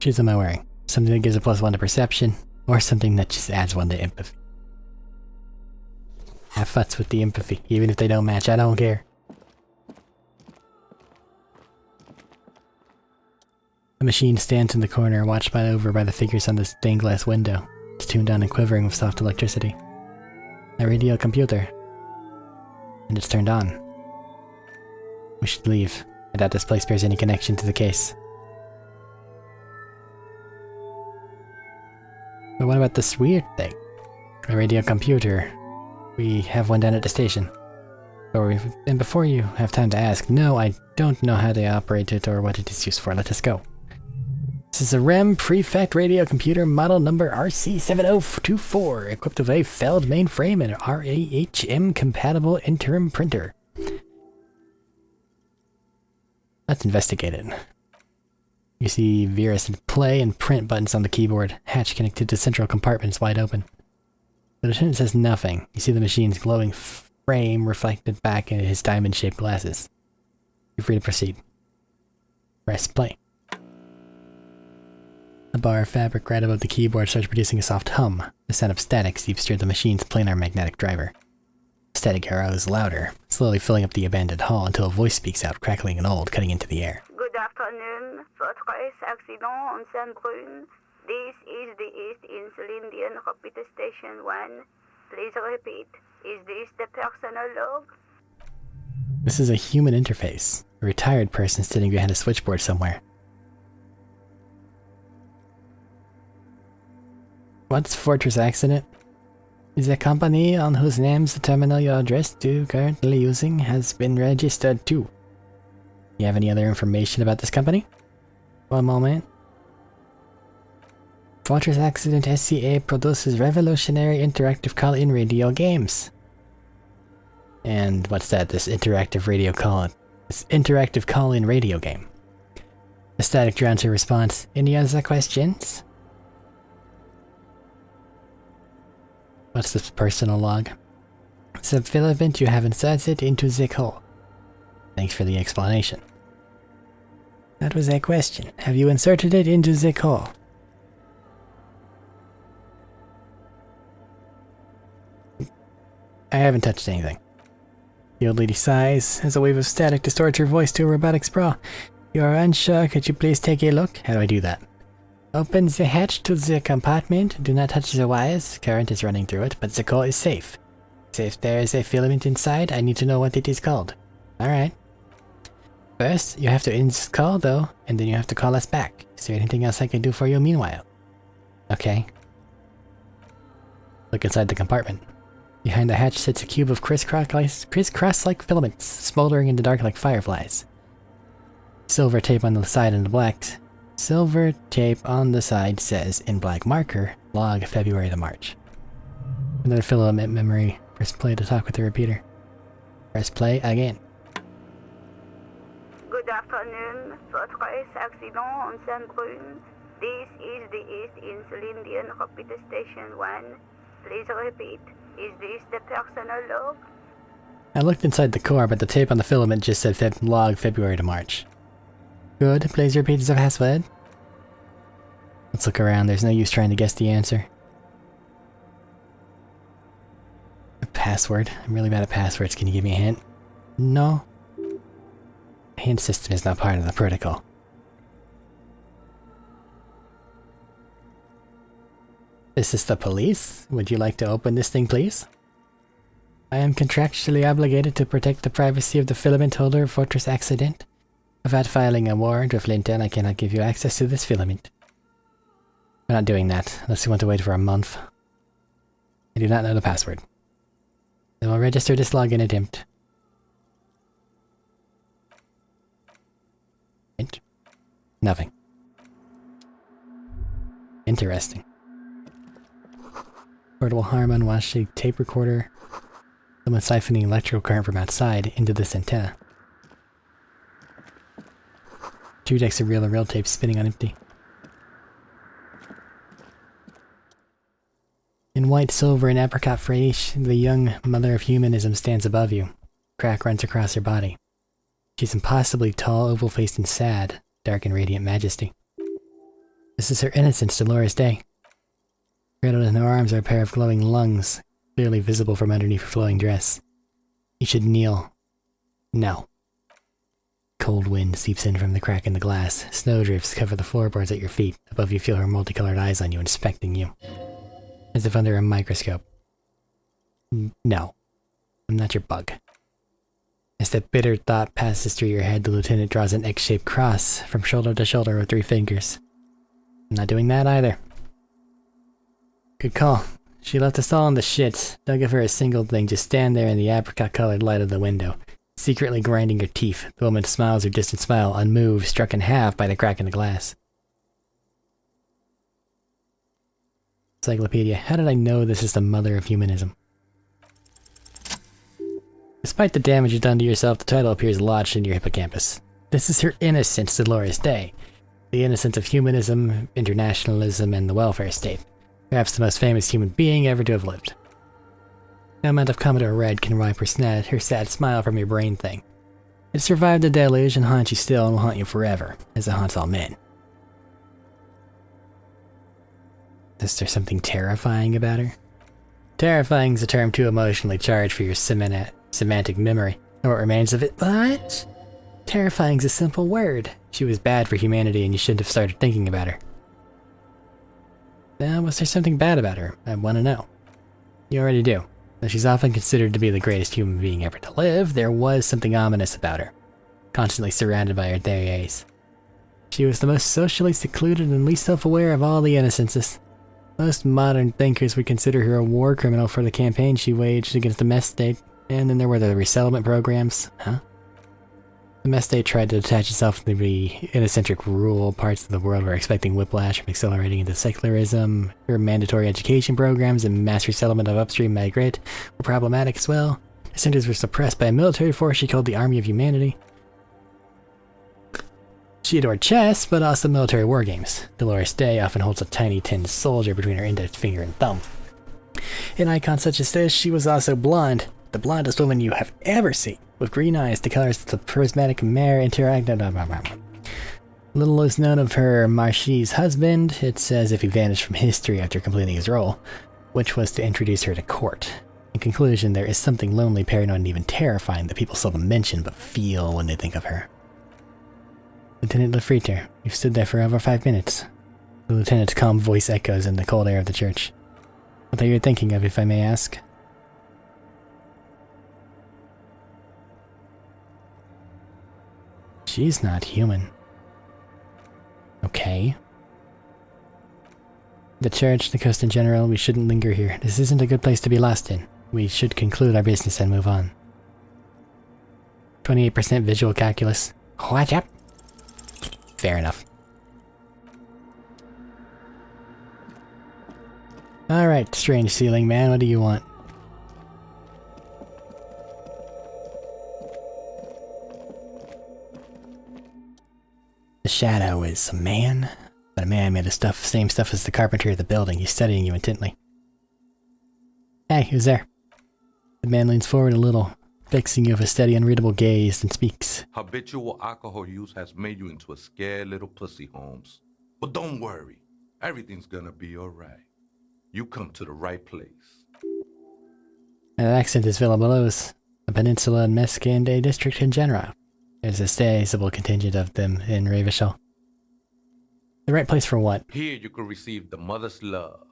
Shoes am I wearing? Something that gives a +1 to perception, or something that just adds 1 to empathy. Have futs with the empathy, even if they don't match, I don't care. The machine stands in the corner, watched over by the figures on the stained glass window. It's tuned on and quivering with soft electricity. A radio computer. And it's turned on. We should leave. I doubt this place bears any connection to the case. But what about this weird thing? A radio computer. We have one down at the station. And before you have time to ask, no, I don't know how they operate it or what it is used for. Let us go. This is a REM Prefect radio computer model number RC7024, equipped with a Feld mainframe and RAHM compatible interim printer. Let's investigate it. You see Virus and play and print buttons on the keyboard, hatch connected to central compartments wide open. The lieutenant says nothing. You see the machine's glowing frame reflected back in his diamond-shaped glasses. You're free to proceed. Press play. The bar of fabric right above the keyboard starts producing a soft hum, the sound of static seeps through the machine's planar magnetic driver. Static grows louder, slowly filling up the abandoned hall until a voice speaks out, crackling and old, cutting into the air. Good afternoon. Fortress accident on Saint-Brun. This is the East Insulindian Repeater Station 1. Please repeat. Is this the personal log? This is a human interface. A retired person sitting behind a switchboard somewhere. What's Fortress Accident? Is a company on whose names the terminal you're addressed to currently using has been registered to. You have any other information about this company? One moment. Fortress Accident SCA produces revolutionary interactive call-in radio games. And what's that? This interactive call-in radio game. The static drowns her response. Any other questions? What's this personal log? Subfilament you have inserted into the core. Thanks for the explanation. That was a question. Have you inserted it into the core? I haven't touched anything. The old lady sighs as a wave of static distorts her voice to a robotic sprawl. You are unsure, could you please take a look? How do I do that? Open the hatch to the compartment. Do not touch the wires. Current is running through it, but the core is safe. So if there is a filament inside, I need to know what it is called. Alright. First, you have to install though, and then you have to call us back. Is there anything else I can do for you meanwhile? Okay. Look inside the compartment. Behind the hatch sits a cube of crisscross-like filaments, smoldering in the dark like fireflies. Silver tape on the side and the black. Silver tape on the side says, in black marker, log February to March. Another filament memory. Press play to talk with the repeater. Press play again. Good afternoon. Fortress accident on Saint-Brun. This is the East Insulindian Repeater Station 1. Please repeat. Is this the personal log? I looked inside the core, but the tape on the filament just said log February to March. Good. Please repeat the password. Let's look around. There's no use trying to guess the answer. A password. I'm really bad at passwords. Can you give me a hint? No. The hint system is not part of the protocol. This is the police. Would you like to open this thing, please? I am contractually obligated to protect the privacy of the filament holder of Fortress Accident. Without filing a warrant with Linton, I cannot give you access to this filament. We're not doing that, unless you want to wait for a month. I do not know the password. I will register this login attempt. Hint? Nothing. Interesting. Portable harm unwatched a tape recorder. Someone siphoning electrical current from outside into this antenna. 2 decks of reel-to-reel tape spinning on empty. In white, silver, and apricot frieze, the young mother of humanism stands above you. Crack runs across her body. She's impossibly tall, oval-faced, and sad, dark and radiant majesty. This is her innocence, Dolores Day. Cradled in her arms are a pair of glowing lungs, clearly visible from underneath her flowing dress. You should kneel. No. Cold wind seeps in from the crack in the glass. Snowdrifts cover the floorboards at your feet. Above you feel her multicolored eyes on you, inspecting you. As if under a microscope. No. I'm not your bug. As that bitter thought passes through your head, the lieutenant draws an X-shaped cross from shoulder to shoulder with 3 fingers. I'm not doing that either. Good call. She left us all in the shits. Don't give her a single thing, just stand there in the apricot-colored light of the window, secretly grinding her teeth. The woman smiles her distant smile, unmoved, struck in half by the crack in the glass. Encyclopedia. How did I know this is the mother of humanism? Despite the damage you've done to yourself, the title appears lodged in your hippocampus. This is her innocence, Dolores Day. The innocence of humanism, internationalism, and the welfare state. Perhaps the most famous human being ever to have lived. No amount of Commodore Red can wipe her sad smile from your brain thing. It survived the deluge and haunts you still and will haunt you forever, as it haunts all men. Is there something terrifying about her? Terrifying is a term too emotionally charged for your semantic memory, or what remains of it, but terrifying's a simple word. She was bad for humanity and you shouldn't have started thinking about her. Now, was there something bad about her? I want to know. You already do. Though she's often considered to be the greatest human being ever to live, there was something ominous about her. Constantly surrounded by her therese. She was the most socially secluded and least self-aware of all the innocences. Most modern thinkers would consider her a war criminal for the campaign she waged against the mess state, and then there were the resettlement programs. Huh? The mess state tried to detach itself from the inocentric rural parts of the world were expecting whiplash from accelerating into secularism. Her mandatory education programs and mass resettlement of upstream migrant were problematic as well. Her centers were suppressed by a military force she called the Army of Humanity. She adored chess, but also military war games. Dolores Day often holds a tiny tin soldier between her index finger and thumb. In icons such as this, she was also blonde. The blondest woman you have ever seen, with green eyes, the colors of the prismatic mare interact. Little is known of her Marquis husband. It's as if he vanished from history after completing his role, which was to introduce her to court. In conclusion, there is something lonely, paranoid, and even terrifying that people seldom mention but feel when they think of her. Lieutenant Lafriter, you've stood there for over 5 minutes. The lieutenant's calm voice echoes in the cold air of the church. What are you thinking of, if I may ask? She's not human. Okay. The church, the coast in general, we shouldn't linger here. This isn't a good place to be lost in. We should conclude our business and move on. 28% visual calculus. Watch up! Fair enough. Alright, strange ceiling man, what do you want? The shadow is a man, but a man made of same stuff as the carpenter of the building. He's studying you intently. Hey, who's there? The man leans forward a little, fixing you with a steady, unreadable gaze, and speaks. Habitual alcohol use has made you into a scared little pussy, Holmes. But don't worry, everything's gonna be alright. You come to the right place. That accent is Villabelows, a peninsula in Mescande district in general. There's a sizable contingent of them in Ravishal. The right place for what? Here you can receive the mother's love.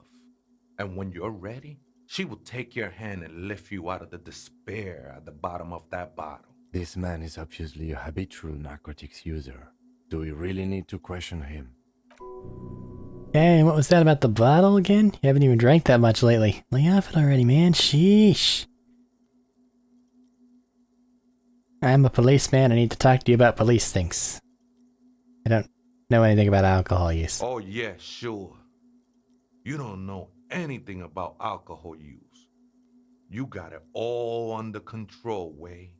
And when you're ready, she will take your hand and lift you out of the despair at the bottom of that bottle. This man is obviously a habitual narcotics user. Do we really need to question him? Hey, and what was that about the bottle again? You haven't even drank that much lately. Lay off it already, man. Sheesh. I'm a policeman. I need to talk to you about police things. I don't know anything about alcohol use. Oh yeah, sure. You don't know anything about alcohol use. You got it all under control, Way.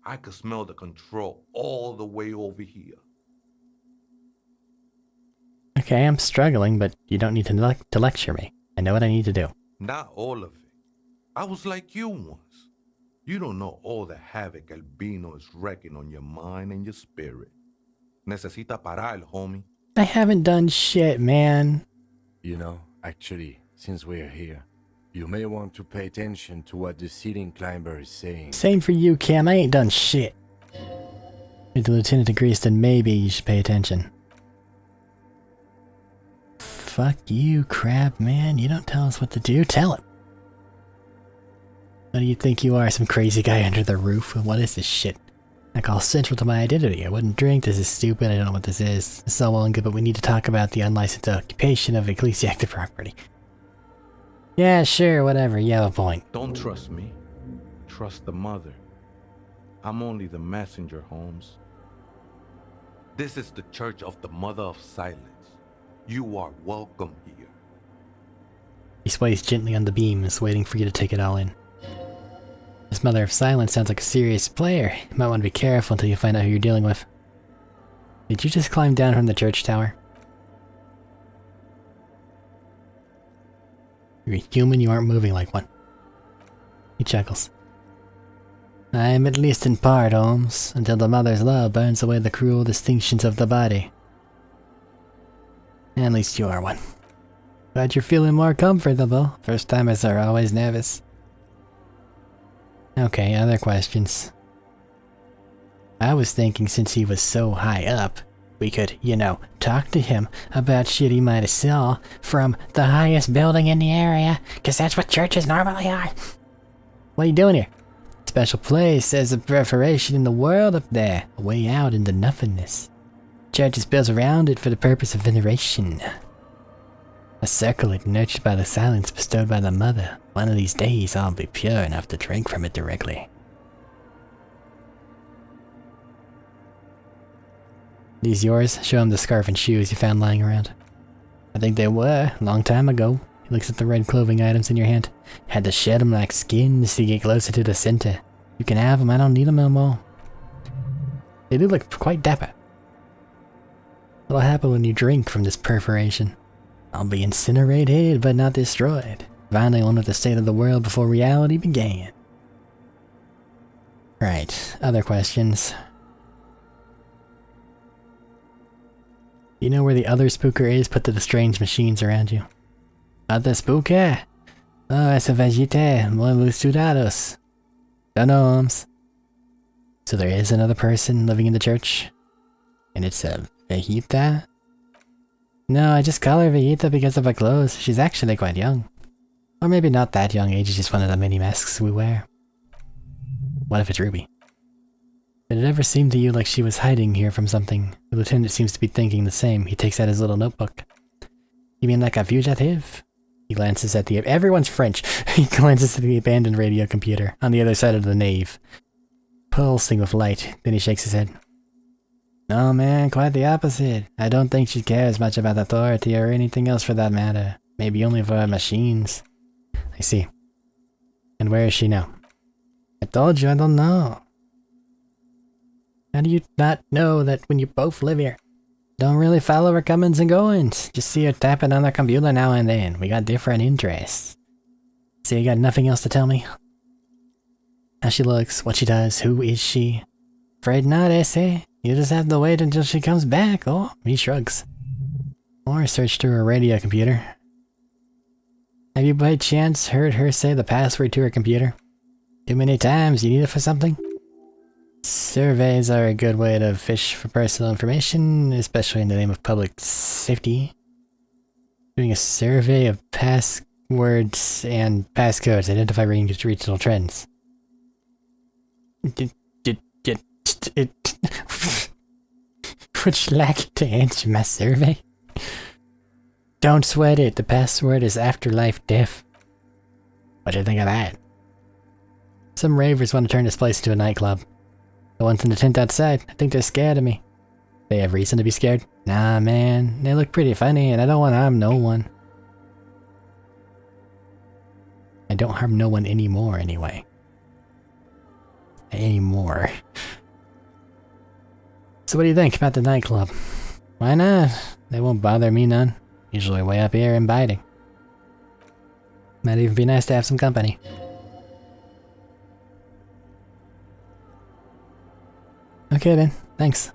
I could smell the control all the way over here. Okay, I'm struggling, but you don't need to lecture me. I know what I need to do. Not all of it. I was like you once. You don't know all the havoc Albino is wrecking on your mind and your spirit. Necesita parar, homie. I haven't done shit, man. You know, actually, since we're here, you may want to pay attention to what the ceiling climber is saying. Same for you, Cam. I ain't done shit. If the lieutenant agrees, then maybe you should pay attention. Fuck you, crab man. You don't tell us what to do. Tell him. What do you think you are, some crazy guy under the roof? What is this shit? Like all central to my identity. I wouldn't drink. This is stupid. I don't know what this is. It's all well and good, but we need to talk about the unlicensed occupation of ecclesiastic property. Yeah, sure, whatever. You have a point. Don't trust me. Trust the mother. I'm only the messenger, Holmes. This is the Church of the Mother of Silence. You are welcome here. He sways gently on the beams, waiting for you to take it all in. This Mother of Silence sounds like a serious player. You might want to be careful until you find out who you're dealing with. Did you just climb down from the church tower? You're a human, you aren't moving like one. He chuckles. I'm at least in part, Holmes, until the Mother's love burns away the cruel distinctions of the body. At least you are one. Glad you're feeling more comfortable. First timers are always nervous. Okay, other questions. I was thinking since he was so high up, we could, you know, talk to him about shit he might have saw from the highest building in the area, 'cause that's what churches normally are. What are you doing here? Special place, there's a preparation in the world up there, a way out into nothingness. Church is built around it for the purpose of veneration. A circle it nurtured by the silence bestowed by the mother. One of these days I'll be pure enough to drink from it directly. These yours? Show him the scarf and shoes you found lying around. I think they were, a long time ago. He looks at the red clothing items in your hand. Had to shed them like skins to get closer to the center. You can have them, I don't need them no more. They do look quite dapper. What'll happen when you drink from this perforation? I'll be incinerated, but not destroyed. Finally one with the state of the world before reality began. Right, other questions. You know where the other spooker is put to the strange machines around you? Other spooker? Oh, es a vegeta, muy estudiados. Donoms. So there is another person living in the church? And it's a Vegeta? No, I just call her Vegeta because of her clothes. She's actually quite young. Or maybe not that young, age is just one of the many masks we wear. What if it's Ruby? Did it ever seem to you like she was hiding here from something? The lieutenant seems to be thinking the same. He takes out his little notebook. You mean like a fugitive? He glances at the... Everyone's French. He glances at the abandoned radio computer on the other side of the nave, pulsing with light. Then he shakes his head. No man, quite the opposite. I don't think she cares much about authority or anything else for that matter. Maybe only for machines. I see. And where is she now? I told you I don't know. How do you not know that when you both live here? Don't really follow her comings and goings. Just see her tapping on her computer now and then. We got different interests. So you got nothing else to tell me? How she looks, what she does, who is she? Afraid not, eh? You just have to wait until she comes back. Oh, he shrugs. Or search through her radio computer. Have you by chance heard her say the password to her computer? Too many times, you need it for something? Surveys are a good way to fish for personal information, especially in the name of public safety. Doing a survey of passwords and passcodes to identify regional trends. Would you like to answer my survey? Don't sweat it, the password is afterlife death. What do you think of that? Some ravers want to turn this place into a nightclub. The ones in the tent outside, I think they're scared of me. They have reason to be scared? Nah man, they look pretty funny and I don't want to harm no one. I don't harm no one anymore anyway. Anymore. So what do you think about the nightclub? Why not? They won't bother me none. Usually way up here and biting. Might even be nice to have some company. Okay then, thanks.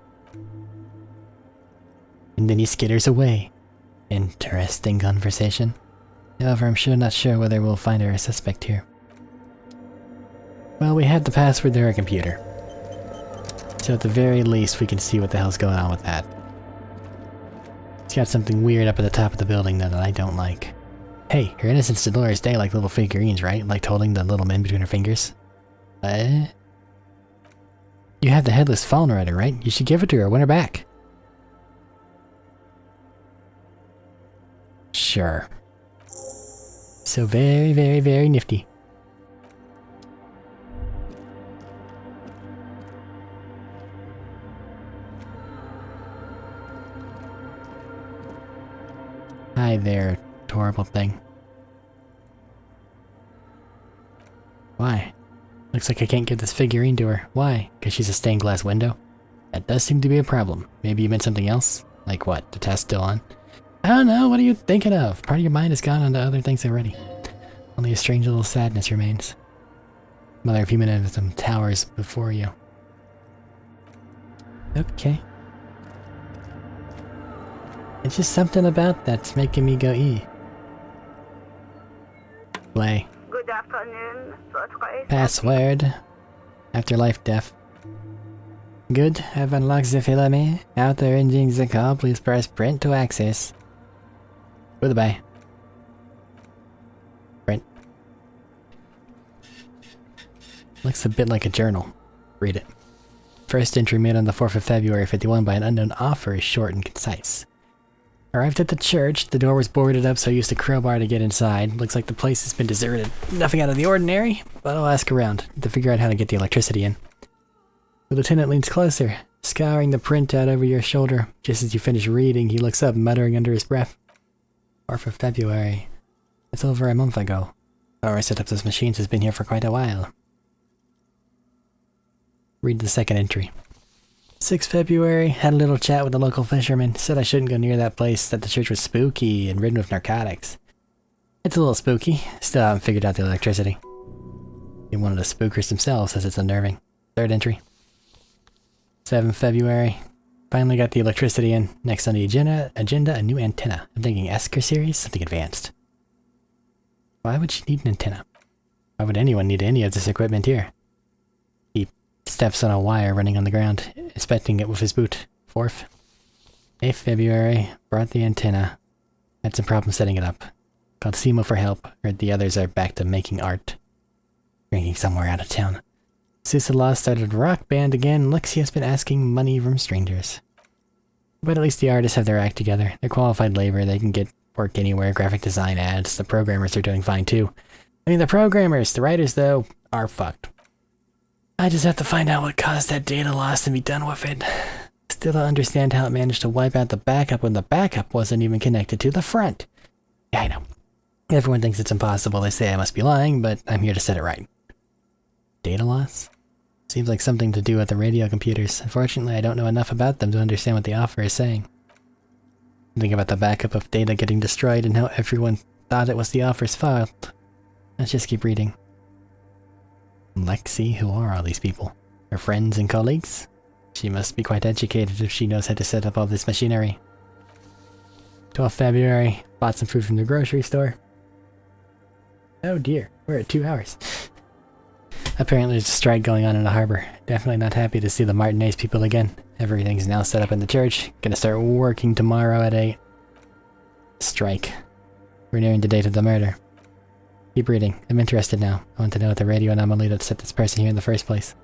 And then he skitters away. Interesting conversation. However, I'm not sure whether we'll find her a suspect here. Well, we have the password to her computer. So at the very least, we can see what the hell's going on with that. It's got something weird up at the top of the building though that I don't like. Hey, her innocence to Dolores Day like little figurines, right? Like holding the little men between her fingers. What? You have the headless fallen rider, right? You should give it to her, win her back. Sure. So very, very, very nifty. Hi there, horrible thing. Why? Looks like I can't give this figurine to her. Why? Because she's a stained glass window? That does seem to be a problem. Maybe you meant something else? Like what? The test still on? I don't know, what are you thinking of? Part of your mind has gone on to other things already. Only a strange little sadness remains. Mother of humanism towers before you. Okay. It's just something about that's making me go, ee. Play. Good afternoon. Password. Afterlife death. Good. Have unlocked the filament. After ending the call, please press print to access. Goodbye. Print. Looks a bit like a journal. Read it. First entry made on the 4th of February 51 by an unknown author is short and concise. Arrived at the church, the door was boarded up so I used a crowbar to get inside. Looks like the place has been deserted. Nothing out of the ordinary, but I'll ask around to figure out how to get the electricity in. The lieutenant leans closer, scouring the printout over your shoulder. Just as you finish reading, he looks up, muttering under his breath. 4th of February. It's over a month ago. Whoever set up those machines has been here for quite a while. Read the second entry. 6th February, had a little chat with the local fisherman, said I shouldn't go near that place, that the church was spooky and ridden with narcotics. It's a little spooky, still haven't figured out the electricity. And one of the spookers themselves says it's unnerving. Third entry. 7th February, finally got the electricity in. Next on the agenda, a new antenna. I'm thinking Esker series, something advanced. Why would she need an antenna? Why would anyone need any of this equipment here? He steps on a wire running on the ground, inspecting it with his boot. 4th. 8th February, brought the antenna. Had some problems setting it up. Called Simo for help. Heard the others are back to making art. Drinking somewhere out of town. Susala started a rock band again. Lexia's been asking money from strangers. But at least the artists have their act together. They're qualified labor. They can get work anywhere. Graphic design ads. The programmers are doing fine too. I mean, the programmers. The writers, though, are fucked. I just have to find out what caused that data loss and be done with it. Still don't understand how it managed to wipe out the backup when the backup wasn't even connected to the front. Yeah, I know. Everyone thinks it's impossible. They say I must be lying, but I'm here to set it right. Data loss? Seems like something to do with the radio computers. Unfortunately, I don't know enough about them to understand what the offer is saying. Think about the backup of data getting destroyed and how everyone thought it was the offer's fault. Let's just keep reading. Lexi, who are all these people? Her friends and colleagues? She must be quite educated if she knows how to set up all this machinery. 12th February, bought some food from the grocery store. Oh dear, we're at 2 hours. Apparently there's a strike going on in the harbor. Definitely not happy to see the Martinez people again. Everything's now set up in the church. Gonna start working tomorrow at 8. Strike. We're nearing the date of the murder. Keep reading. I'm interested now. I want to know what the radio anomaly that set this person here in the first place.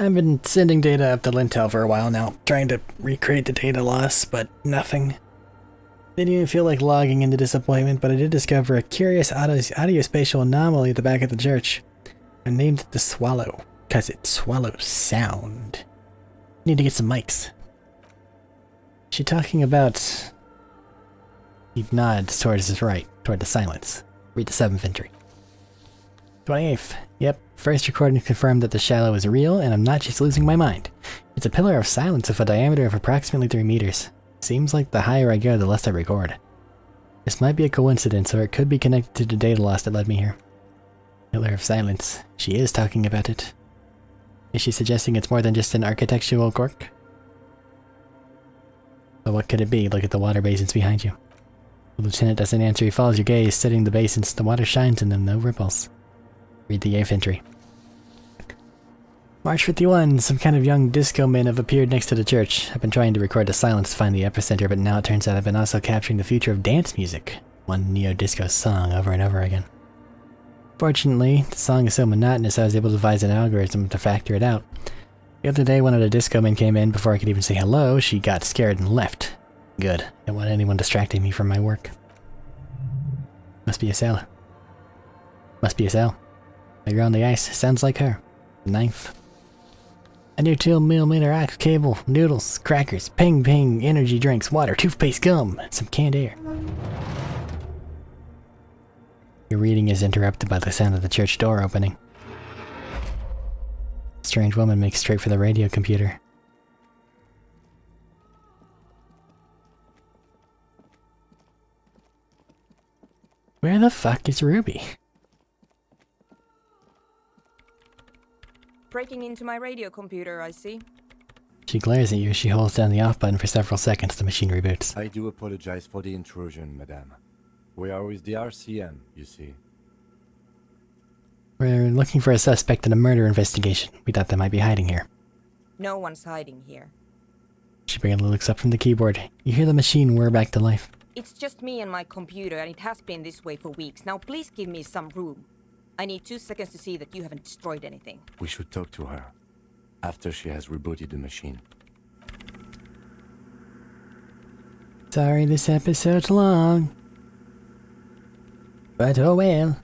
I've been sending data up to Lintel for a while now, trying to recreate the data loss, but nothing. Didn't even feel like logging into disappointment, but I did discover a curious audio-spatial anomaly at the back of the church. I named it the Swallow, because it swallows sound. Need to get some mics. Is she talking about... He nods towards his right, toward the silence. Read the 7th entry. 28th. Yep, first recording confirmed that the shallow is real, and I'm not just losing my mind. It's a pillar of silence with a diameter of approximately 3 meters. Seems like the higher I go, the less I record. This might be a coincidence, or it could be connected to the data loss that led me here. Pillar of silence. She is talking about it. Is she suggesting it's more than just an architectural quirk? But what could it be? Look at the water basins behind you. The lieutenant doesn't answer. He follows your gaze, studying the basins. The water shines in them, no ripples. Read the 8th entry. March 51. Some kind of young disco men have appeared next to the church. I've been trying to record the silence to find the epicenter, but now it turns out I've been also capturing the future of dance music. One neo-disco song over and over again. Fortunately, the song is so monotonous I was able to devise an algorithm to factor it out. The other day, one of the disco men came in. Before I could even say hello, she got scared and left. Good. I don't want anyone distracting me from my work. Must be a sailor. Must be a sail. You're on the ice. Sounds like her. 9th. A new 2mm ox cable, noodles, crackers, ping ping, energy drinks, water, toothpaste, gum, and some canned air. Your reading is interrupted by the sound of the church door opening. A strange woman makes straight for the radio computer. Where the fuck is Ruby? Breaking into my radio computer, I see. She glares at you. She holds down the off button for several seconds. The machine reboots. I do apologize for the intrusion, madame. We are with the RCN, you see. We're looking for a suspect in a murder investigation. We thought they might be hiding here. No one's hiding here. She barely looks up from the keyboard. You hear the machine whir back to life. It's just me and my computer, and it has been this way for weeks. Now please give me some room. I need 2 seconds to see that you haven't destroyed anything. We should talk to her after she has rebooted the machine. Sorry this episode's long. But oh well.